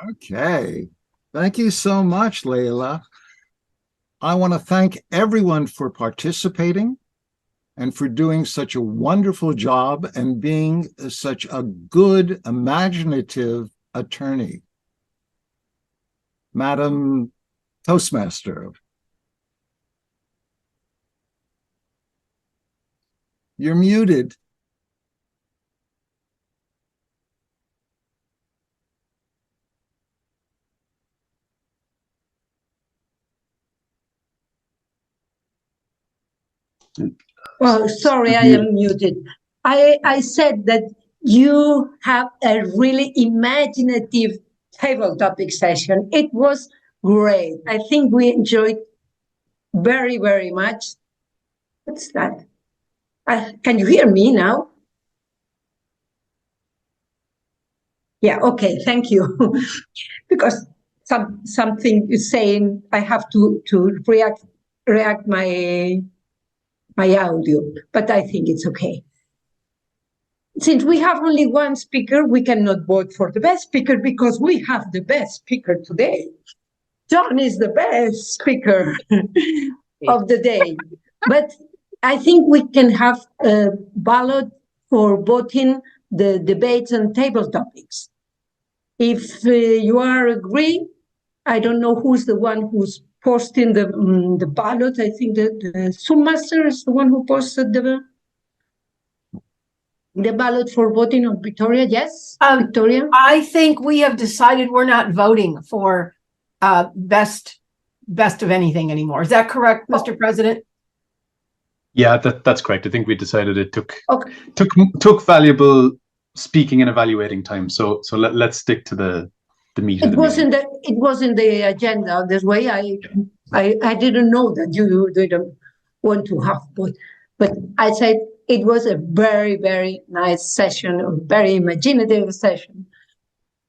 Okay. Thank you so much, Layla. I want to thank everyone for participating and for doing such a wonderful job and being such a good, imaginative attorney. Madam Toastmaster, you're muted. Well, sorry, I am muted. I said that you have a really imaginative table topic session. It was great. I think we enjoyed very, very much. What's that? Can you hear me now? Yeah, okay, thank you. Because something is saying I have to react my audio, but I think it's okay. Since we have only one speaker, we cannot vote for the best speaker because we have the best speaker today. John is the best speaker of the day. But I think we can have a ballot for voting the debates and table topics. If you are agree, I don't know who's the one who's posting the ballot. I think that the Zoom master is the one who posted the ballot for voting on Victoria. Yes, Victoria? I think we have decided we're not voting for best of anything anymore. Is that correct, Mr. President? Yeah, that's correct. I think we decided it took valuable speaking and evaluating time. So let's stick to the meat of the meeting. It wasn't the agenda this way. I didn't know that you didn't want to have vote, but I said it was a very, very nice session, a very imaginative session,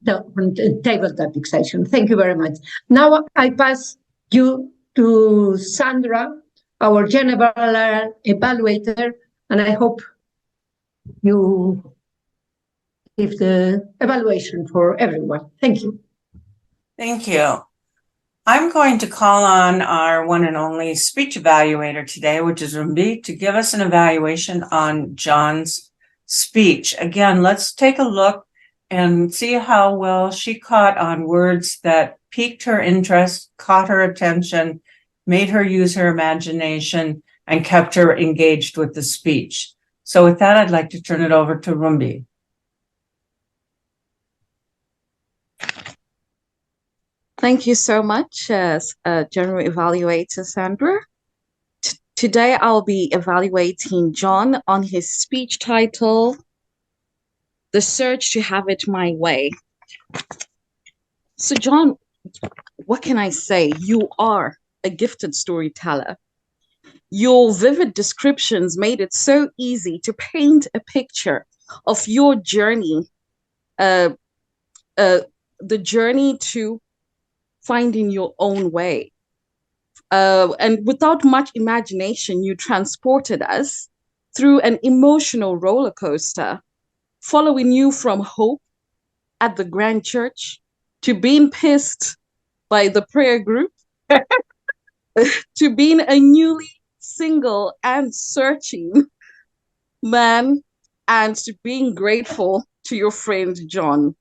the table topic session. Thank you very much. Now I pass you to Sandra, our general evaluator, and I hope you give the evaluation for everyone. Thank you. Thank you. I'm going to call on our one and only speech evaluator today, which is Rumbi, to give us an evaluation on John's speech. Again, let's take a look and see how well she caught on words that piqued her interest, caught her attention, made her use her imagination, and kept her engaged with the speech. So with that, I'd like to turn it over to Rumbi. Thank you so much, General Evaluator Sandra. Today, I'll be evaluating John on his speech title, The Search to Have It My Way. So, John, what can I say? You are a gifted storyteller. Your vivid descriptions made it so easy to paint a picture of your journey, the journey to finding your own way. And without much imagination, you transported us through an emotional roller coaster, following you from hope at the grand church to being pissed by the prayer group to being a newly single and searching man, and to being grateful to your friend John.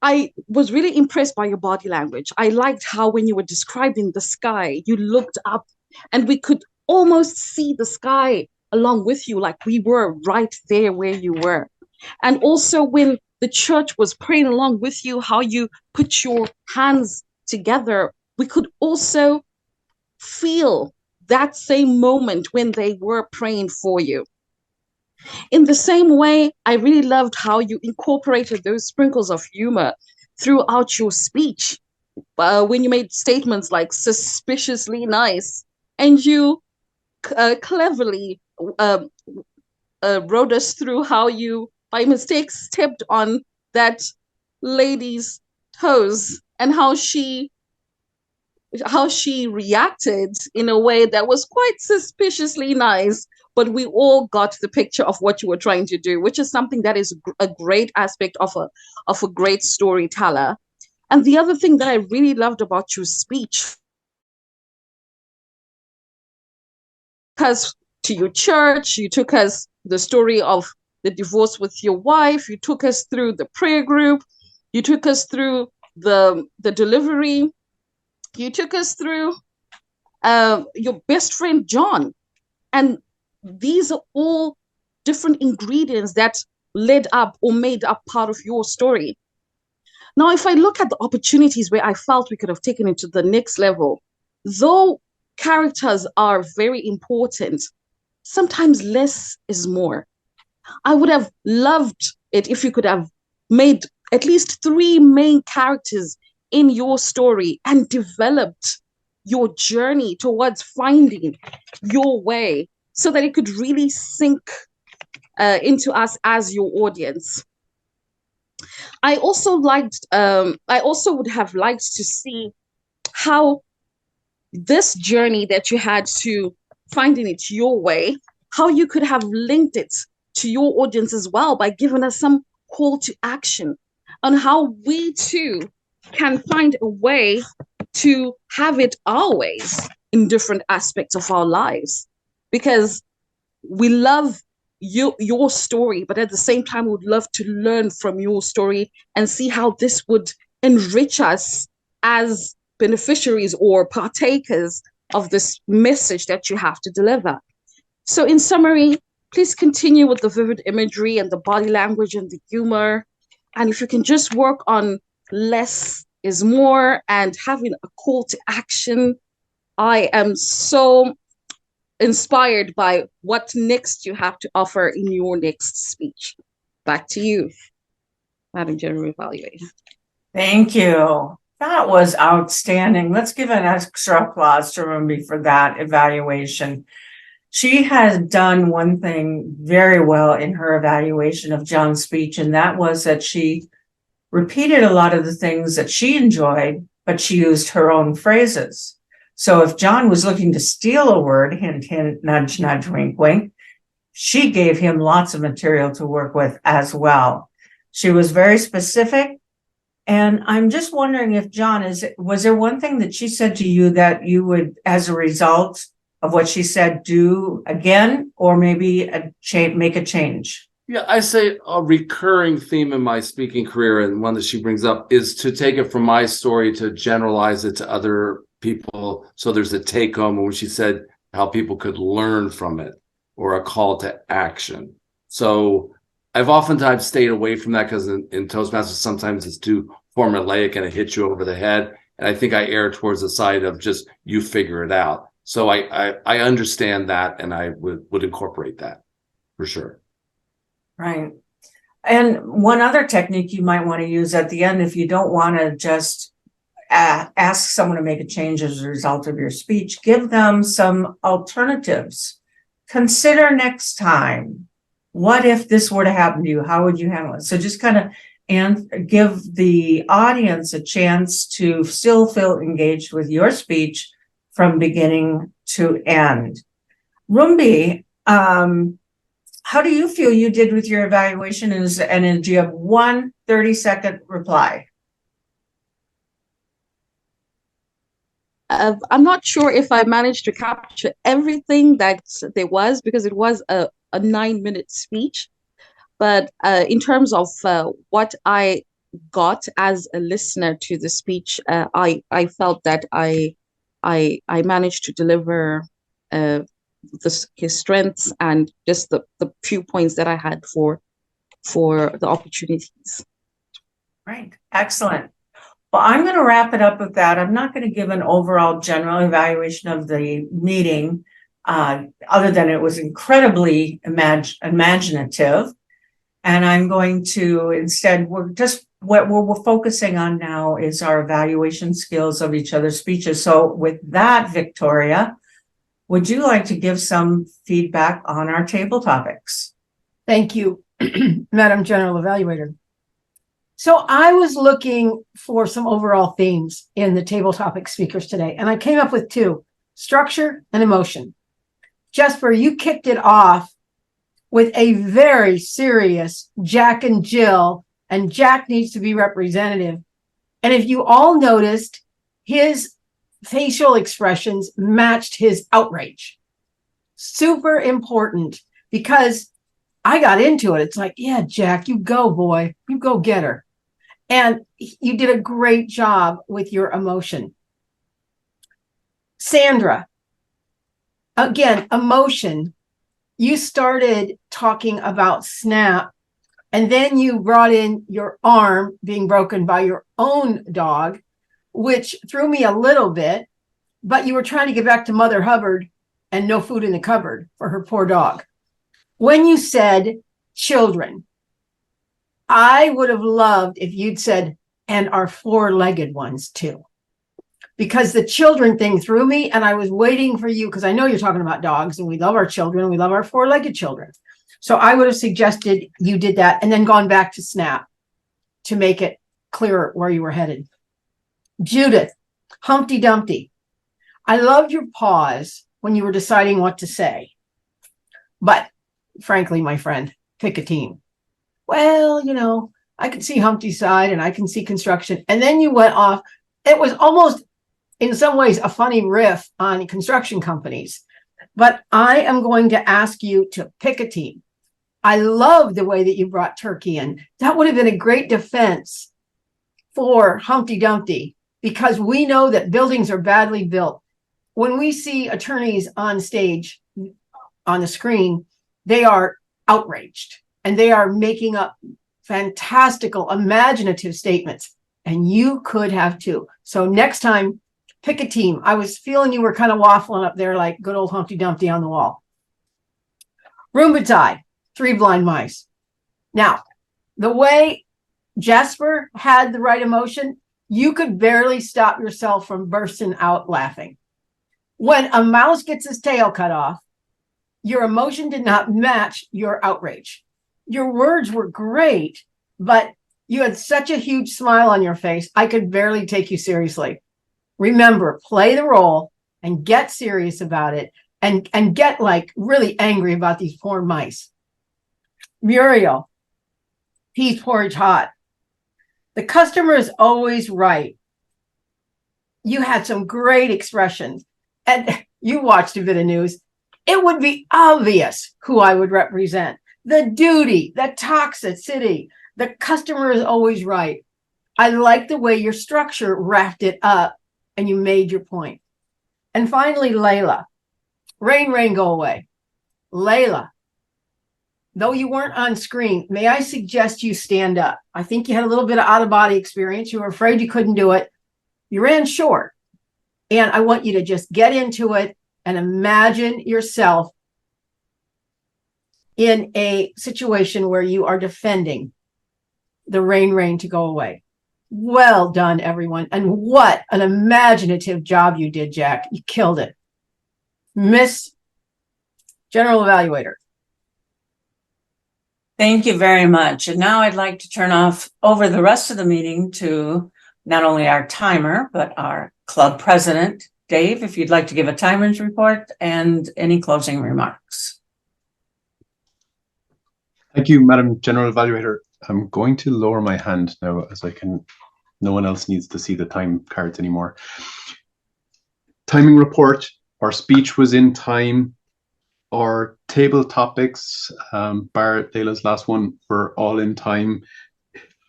I was really impressed by your body language. I liked how when you were describing the sky, you looked up and we could almost see the sky along with you, like we were right there where you were. And also when the church was praying along with you, how you put your hands together, we could also feel that same moment when they were praying for you. In the same way, I really loved how you incorporated those sprinkles of humor throughout your speech. When you made statements like suspiciously nice, and you cleverly wrote us through how you, by mistake, stepped on that lady's toes and how she reacted in a way that was quite suspiciously nice, but we all got the picture of what you were trying to do, which is something that is a great aspect of a great storyteller. And the other thing that I really loved about your speech, because to your church, you took us the story of the divorce with your wife, you took us through the prayer group, you took us through the delivery, you took us through your best friend, John. And these are all different ingredients that led up or made up part of your story. Now, if I look at the opportunities where I felt we could have taken it to the next level, though characters are very important, sometimes less is more. I would have loved it if you could have made at least 3 main characters in your story and developed your journey towards finding your way so that it could really sink into us as your audience. I also would have liked to see how this journey that you had to finding it your way, how you could have linked it to your audience as well by giving us some call to action on how we too can find a way to have it our ways in different aspects of our lives. Because we love your story, but at the same time, we would love to learn from your story and see how this would enrich us as beneficiaries or partakers of this message that you have to deliver. So in summary, please continue with the vivid imagery and the body language and the humor. And if you can just work on less is more and having a call to action, I am so inspired by what next you have to offer in your next speech. Back to you, Madam General Evaluator. Thank you. That was outstanding. Let's give an extra applause to Rumbi for that evaluation. She has done one thing very well in her evaluation of John's speech, and that was that she repeated a lot of the things that she enjoyed, but she used her own phrases. So if John was looking to steal a word, hint, hint, nudge, nudge, wink, wink, she gave him lots of material to work with as well. She was very specific. And I'm just wondering if, John, was there one thing that she said to you that you would, as a result of what she said, do again, or maybe make a change? Yeah, I say a recurring theme in my speaking career, and one that she brings up, is to take it from my story to generalize it to other people. So there's a take home when she said how people could learn from it, or a call to action. So I've oftentimes stayed away from that because in Toastmasters, sometimes it's too formulaic and it hits you over the head. And I think I err towards the side of just you figure it out. So I understand that, and I would incorporate that for sure. Right. And one other technique you might want to use at the end, if you don't want to just ask someone to make a change as a result of your speech, give them some alternatives. Consider next time, what if this were to happen to you? How would you handle it? So just kind of and give the audience a chance to still feel engaged with your speech from beginning to end. Rumbi, how do you feel you did with your evaluation? And do you have one 30-second reply? I'm not sure if I managed to capture everything that there was, because it was a 9-minute speech. But in terms of what I got as a listener to the speech, I felt that I managed to deliver his strengths and just the few points that I had for the opportunities. Right. Excellent. Well, I'm going to wrap it up with that. I'm not going to give an overall general evaluation of the meeting, other than it was incredibly imaginative. And I'm going to instead, what we're focusing on now is our evaluation skills of each other's speeches. So with that, Victoria, would you like to give some feedback on our table topics? Thank you, Madam General Evaluator. So I was looking for some overall themes in the table topic speakers today, and I came up with two: structure and emotion. Jesper, you kicked it off with a very serious Jack and Jill, and Jack needs to be representative. And if you all noticed, his facial expressions matched his outrage. Super important, because I got into it. It's like, yeah, Jack, you go, boy, you go get her. And you did a great job with your emotion. Sandra, again, emotion. You started talking about SNAP, and then you brought in your arm being broken by your own dog, which threw me a little bit, but you were trying to get back to Mother Hubbard and no food in the cupboard for her poor dog. When you said children, I would have loved if you'd said, and our four-legged ones too, because the children thing threw me, and I was waiting for you, because I know you're talking about dogs, and we love our children, and we love our four-legged children. So I would have suggested you did that and then gone back to SNAP to make it clearer where you were headed. Judith, Humpty Dumpty. I loved your pause when you were deciding what to say. But frankly, my friend, pick a team. Well, you know, I can see Humpty's side and I can see construction. And then you went off. It was almost, in some ways, a funny riff on construction companies. But I am going to ask you to pick a team. I love the way that you brought Turkey in. That would have been a great defense for Humpty Dumpty, because we know that buildings are badly built. When we see attorneys on stage, on the screen, they are outraged and they are making up fantastical, imaginative statements. And you could have too. So next time, pick a team. I was feeling you were kind of waffling up there like good old Humpty Dumpty on the wall. Roomba's Eye, Three Blind Mice. Now, the way Jesper had the right emotion, you could barely stop yourself from bursting out laughing. When a mouse gets his tail cut off, your emotion did not match your outrage. Your words were great, but you had such a huge smile on your face, I could barely take you seriously. Remember, play the role and get serious about it, and get like really angry about these poor mice. Muriel, peas porridge hot. The customer is always right. You had some great expressions, and you watched a bit of news. It would be obvious who I would represent. The duty, the toxicity, the customer is always right. I like the way your structure wrapped it up and you made your point. And finally, Layla, rain, rain, go away. Layla, though you weren't on screen, may I suggest you stand up? I think you had a little bit of out-of-body experience. You were afraid you couldn't do it. You ran short. And I want you to just get into it and imagine yourself in a situation where you are defending the rain to go away. Well done, everyone. And what an imaginative job you did, Jack. You killed it. Miss General Evaluator. Thank you very much. And now I'd like to turn over the rest of the meeting to not only our timer, but our club president, Dave, if you'd like to give a timer's report and any closing remarks. Thank you, Madam General Evaluator. I'm going to lower my hand now as no one else needs to see the time cards anymore. Timing report, our speech was in time. Our table topics, bar Layla's last one, were all in time.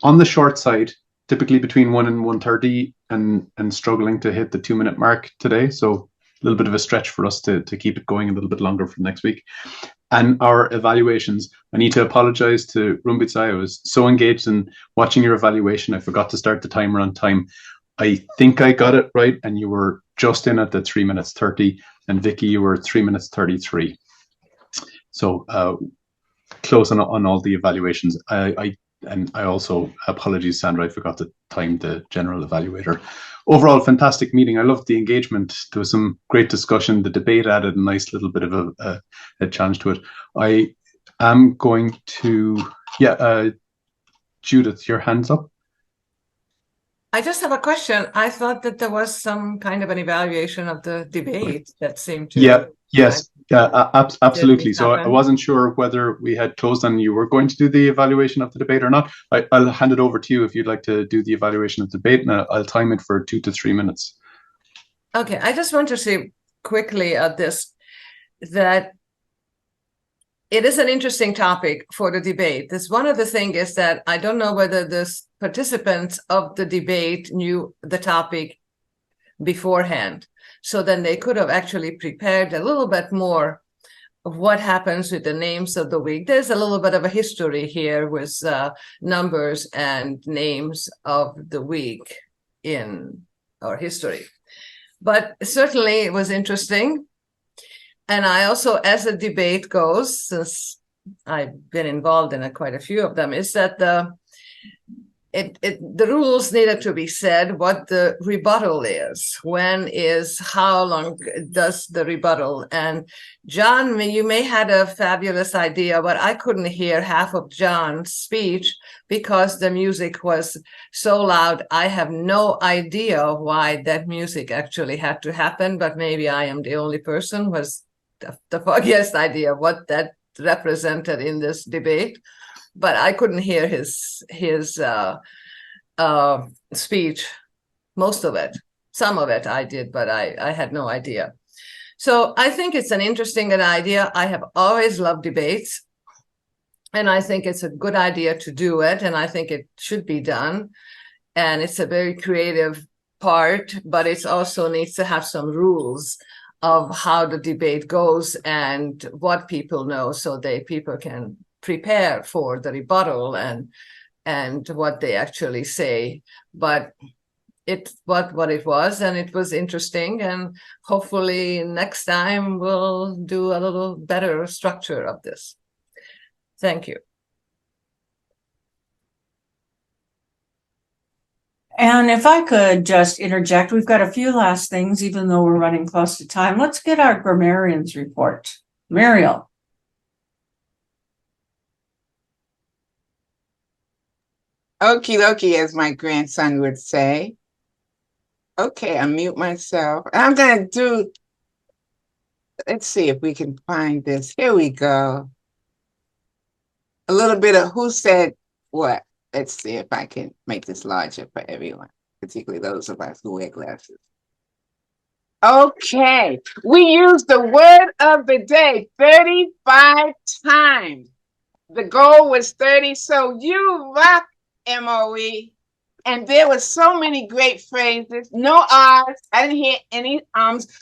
On the short side, typically between 1 and 1:30, and struggling to hit the 2-minute mark today. So a little bit of a stretch for us to keep it going a little bit longer for next week. And our evaluations, I need to apologize to Rumbitsa. I was so engaged in watching your evaluation, I forgot to start the timer on time. I think I got it right, and you were just in at the 3 minutes 30, and Vicky, you were 3 minutes 33. So close on all the evaluations. I also, apologies, Sandra, I forgot to time the general evaluator. Overall, fantastic meeting. I loved the engagement. There was some great discussion. The debate added a nice little bit of a challenge to it. I am going to, Judith, your hand's up. I just have a question. I thought that there was some kind of an evaluation of the debate that seemed to. Yes, absolutely. So I wasn't sure whether we had closed and you were going to do the evaluation of the debate or not. I'll hand it over to you if you'd like to do the evaluation of the debate, and I'll time it for 2 to 3 minutes. Okay, I just want to say quickly at this that it is an interesting topic for the debate. This one of the things is that I don't know whether the participants of the debate knew the topic beforehand. So then they could have actually prepared a little bit more of what happens with the names of the week. There's a little bit of a history here with numbers and names of the week in our history. But certainly it was interesting. And I also, as the debate goes, since I've been involved in quite a few of them, is that the rules needed to be said, what the rebuttal is, how long does the rebuttal. And John, you may had a fabulous idea, but I couldn't hear half of John's speech because the music was so loud. I have no idea why that music actually had to happen, but maybe I am the only person who has the foggiest idea what that represented in this debate. But I couldn't hear his speech, most of it. Some of it I did, but I had no idea. So I think it's an interesting idea. I have always loved debates, and I think it's a good idea to do it, and I think it should be done. And it's a very creative part, but it also needs to have some rules of how the debate goes and what people know, so people can prepare for the rebuttal and what they actually say. But it's what it was, and it was interesting, and hopefully next time we'll do a little better structure of this. Thank you. And if I could just interject, we've got a few last things, even though we're running close to time. Let's get our grammarian's report. Muriel. Okie dokie, as my grandson would say. Okay, I mute myself. I'm going to do, let's see if we can find this. Here we go. A little bit of who said what. Let's see if I can make this larger for everyone, particularly those of us who wear glasses. Okay, we used the word of the day 35 times. The goal was 30, so you rock, MoE. And there were so many great phrases, no R's, I didn't hear any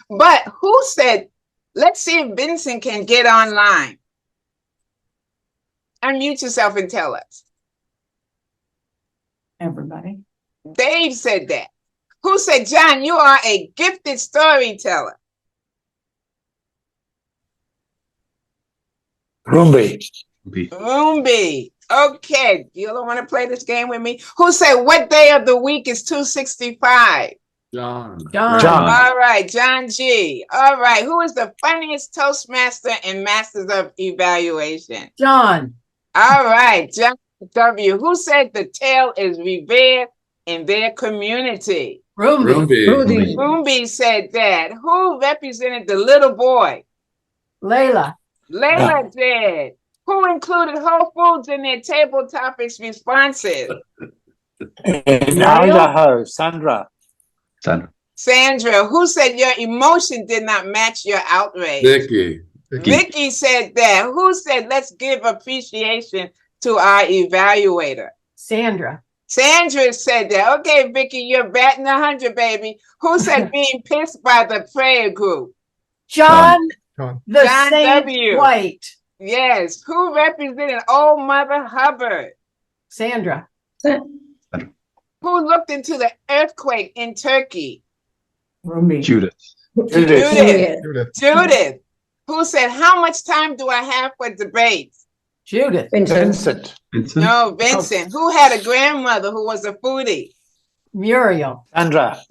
but who said, let's see if Vincent can get online. Unmute yourself and tell us. Everybody. Dave said that. Who said, John, you are a gifted storyteller? Rumbi. Roomby. Okay, you don't want to play this game with me? Who said what day of the week is 265? John. John. All right, John G. All right, who is the funniest Toastmaster and Masters of Evaluation? John. All right, John W. Who said the tail is revered in their community? Roomby. Roomby said that. Who represented the little boy? Layla. Layla did. Who included Whole Foods in their table topics responses? In Idaho, Sandra. Sandra. Who said your emotion did not match your outrage? Vicky. Vicky said that. Who said let's give appreciation to our evaluator? Sandra. Sandra said that. Okay, Vicky, you're batting 100, baby. Who said being pissed by the prayer group? John. John. The John Saint W. White. Yes. Who represented Old Mother Hubbard? Sandra. Who looked into the earthquake in Turkey? Roomby. Judith. Judith. Who said, how much time do I have for debates? Judith. Vincent. No, Vincent. Who had a grandmother who was a foodie? Muriel.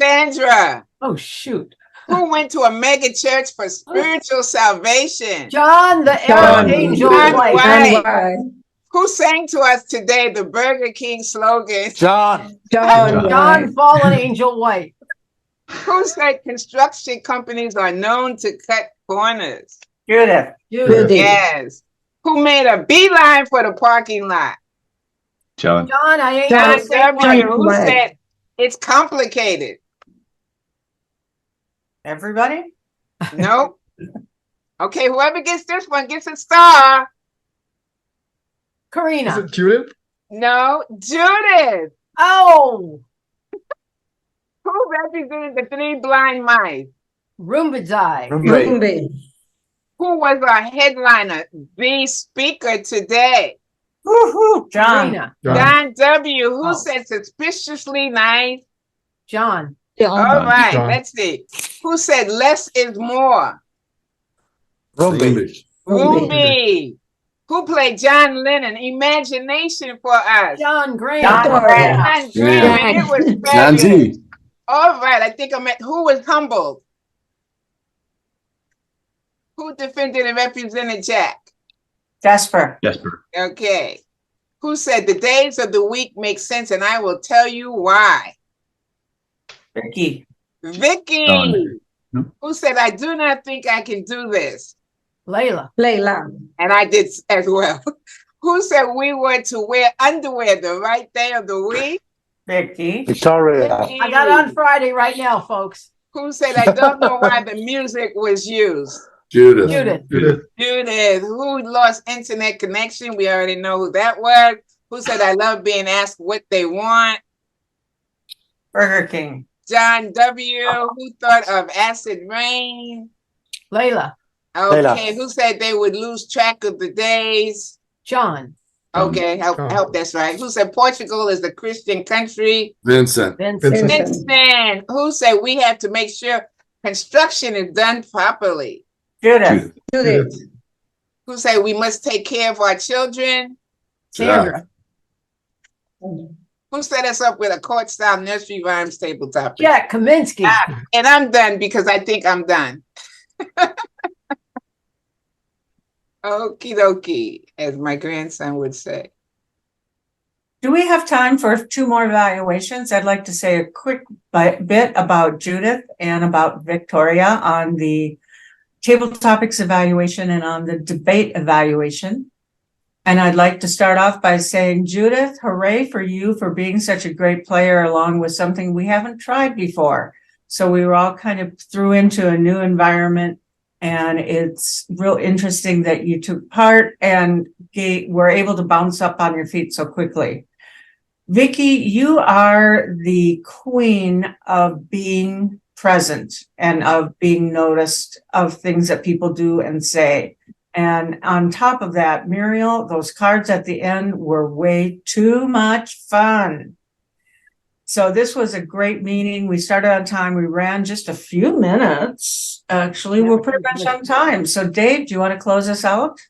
Sandra. Oh, shoot. Who went to a mega church for spiritual salvation? John, the Archangel John White. White. Who sang to us today the Burger King slogan? John, Fallen Angel White. Who said construction companies are known to cut corners? Judith. Yes. Who made a beeline for the parking lot? John. John, I ain't John gonna say W. one. Who said it's complicated? Everybody? Nope. Okay, whoever gets this one gets a star. Carina. Is it Judith? No, Judith. Oh. Who represented the three blind mice? Rumbadzai. Who was our headliner, the speaker today? Woohoo, John. Carina. John W. Who said suspiciously nice? John. All right, John. let's see. Who said less is more? Roomby. Ruby. Who played John Lennon? Imagination for us. John Graham. John Graham. And it was John fabulous. Z. All right, I think I met who was humbled. Who defended and represented Jack? Jasper. Okay. Who said the days of the week make sense and I will tell you why? Vicky. Vicky. Who said I do not think I can do this? Layla. And I did as well. Who said we were to wear underwear the right day of the week? Vicky. Victoria. Vicky. I got on Friday right now, folks. Who said I don't know why the music was used? Judith. Judith. Who lost internet connection? We already know who that was. Who said I love being asked what they want? Burger King. John W. Who thought of acid rain? Layla. Okay. Who said they would lose track of the days? John. Okay, help. That's right. Who said Portugal is a Christian country? Vincent. Vincent. Who said we have to make sure construction is done properly? Judith. Who said we must take care of our children? Sandra. Who set us up with a court-style nursery rhymes table topic? Jack Kaminsky. And I'm done because I think I'm done. Okie dokie, as my grandson would say. Do we have time for two more evaluations? I'd like to say a quick bit about Judith and about Victoria on the table topics evaluation and on the debate evaluation. And I'd like to start off by saying, Judith, hooray for you for being such a great player along with something we haven't tried before. So we were all kind of threw into a new environment, and it's real interesting that you took part and were able to bounce up on your feet so quickly. Vicky, you are the queen of being present and of being noticed of things that people do and say. And on top of that, Muriel, those cards at the end were way too much fun. So this was a great meeting. We started on time. We ran just a few minutes. Actually, we're pretty much on time. So Dave, do you want to close us out?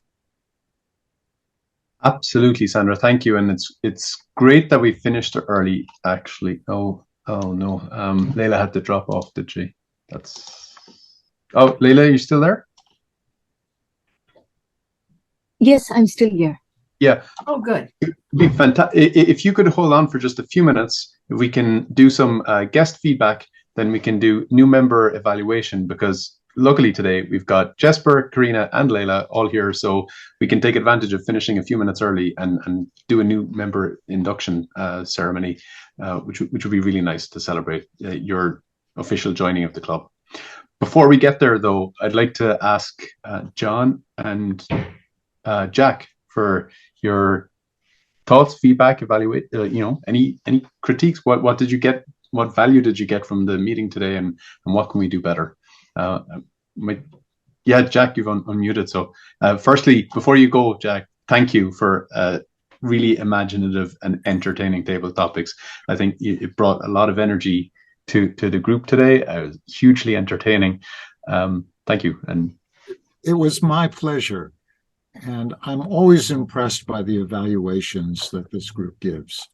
Absolutely, Sandra. Thank you. And it's great that we finished early, actually. Oh no. Leila had to drop off, did she? Oh, Leila, you still there? Yes, I'm still here. Yeah. Oh, good. It'd be fantastic. If you could hold on for just a few minutes, if we can do some guest feedback, then we can do new member evaluation, because luckily today we've got Jesper, Carina, and Leila all here, so we can take advantage of finishing a few minutes early and do a new member induction ceremony, which would be really nice to celebrate your official joining of the club. Before we get there, though, I'd like to ask John and Jack for your thoughts, feedback, evaluate. Any critiques. What did you get? What value did you get from the meeting today, and what can we do better? Yeah, Jack, you've unmuted. So, firstly, before you go, Jack, thank you for really imaginative and entertaining table topics. I think it brought a lot of energy to the group today. It was hugely entertaining. Thank you. And it was my pleasure. And I'm always impressed by the evaluations that this group gives.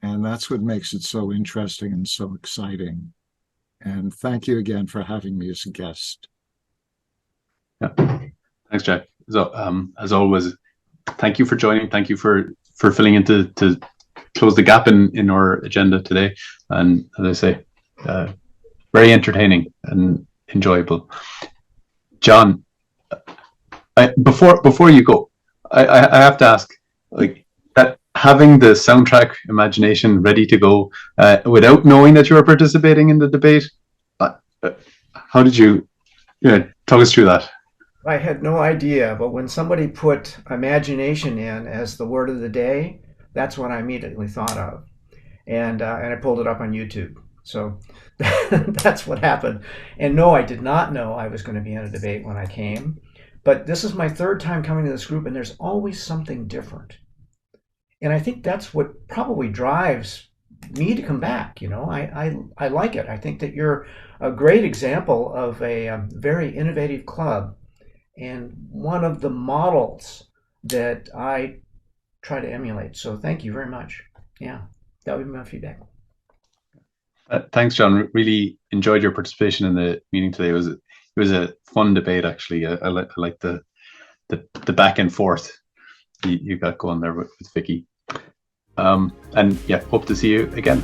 And that's what makes it so interesting and so exciting. And thank you again for having me as a guest. Yeah. Thanks, Jack. So, as always, thank you for joining. Thank you for filling in to close the gap in our agenda today. And as I say, very entertaining and enjoyable. John, before you go, I have to ask, like, that having the soundtrack imagination ready to go without knowing that you were participating in the debate, how did you talk us through that? I had no idea, but when somebody put imagination in as the word of the day, that's what I immediately thought of, and I pulled it up on YouTube. So that's what happened. And no, I did not know I was going to be in a debate when I came. But this is my third time coming to this group, and there's always something different. And I think that's what probably drives me to come back. I like it. I think that you're a great example of a very innovative club, and one of the models that I try to emulate. So thank you very much. Yeah, that would be my feedback. Thanks, John. Really enjoyed your participation in the meeting today. It was a fun debate, actually. I like the back and forth you got going there with Vicky. And yeah, hope to see you again.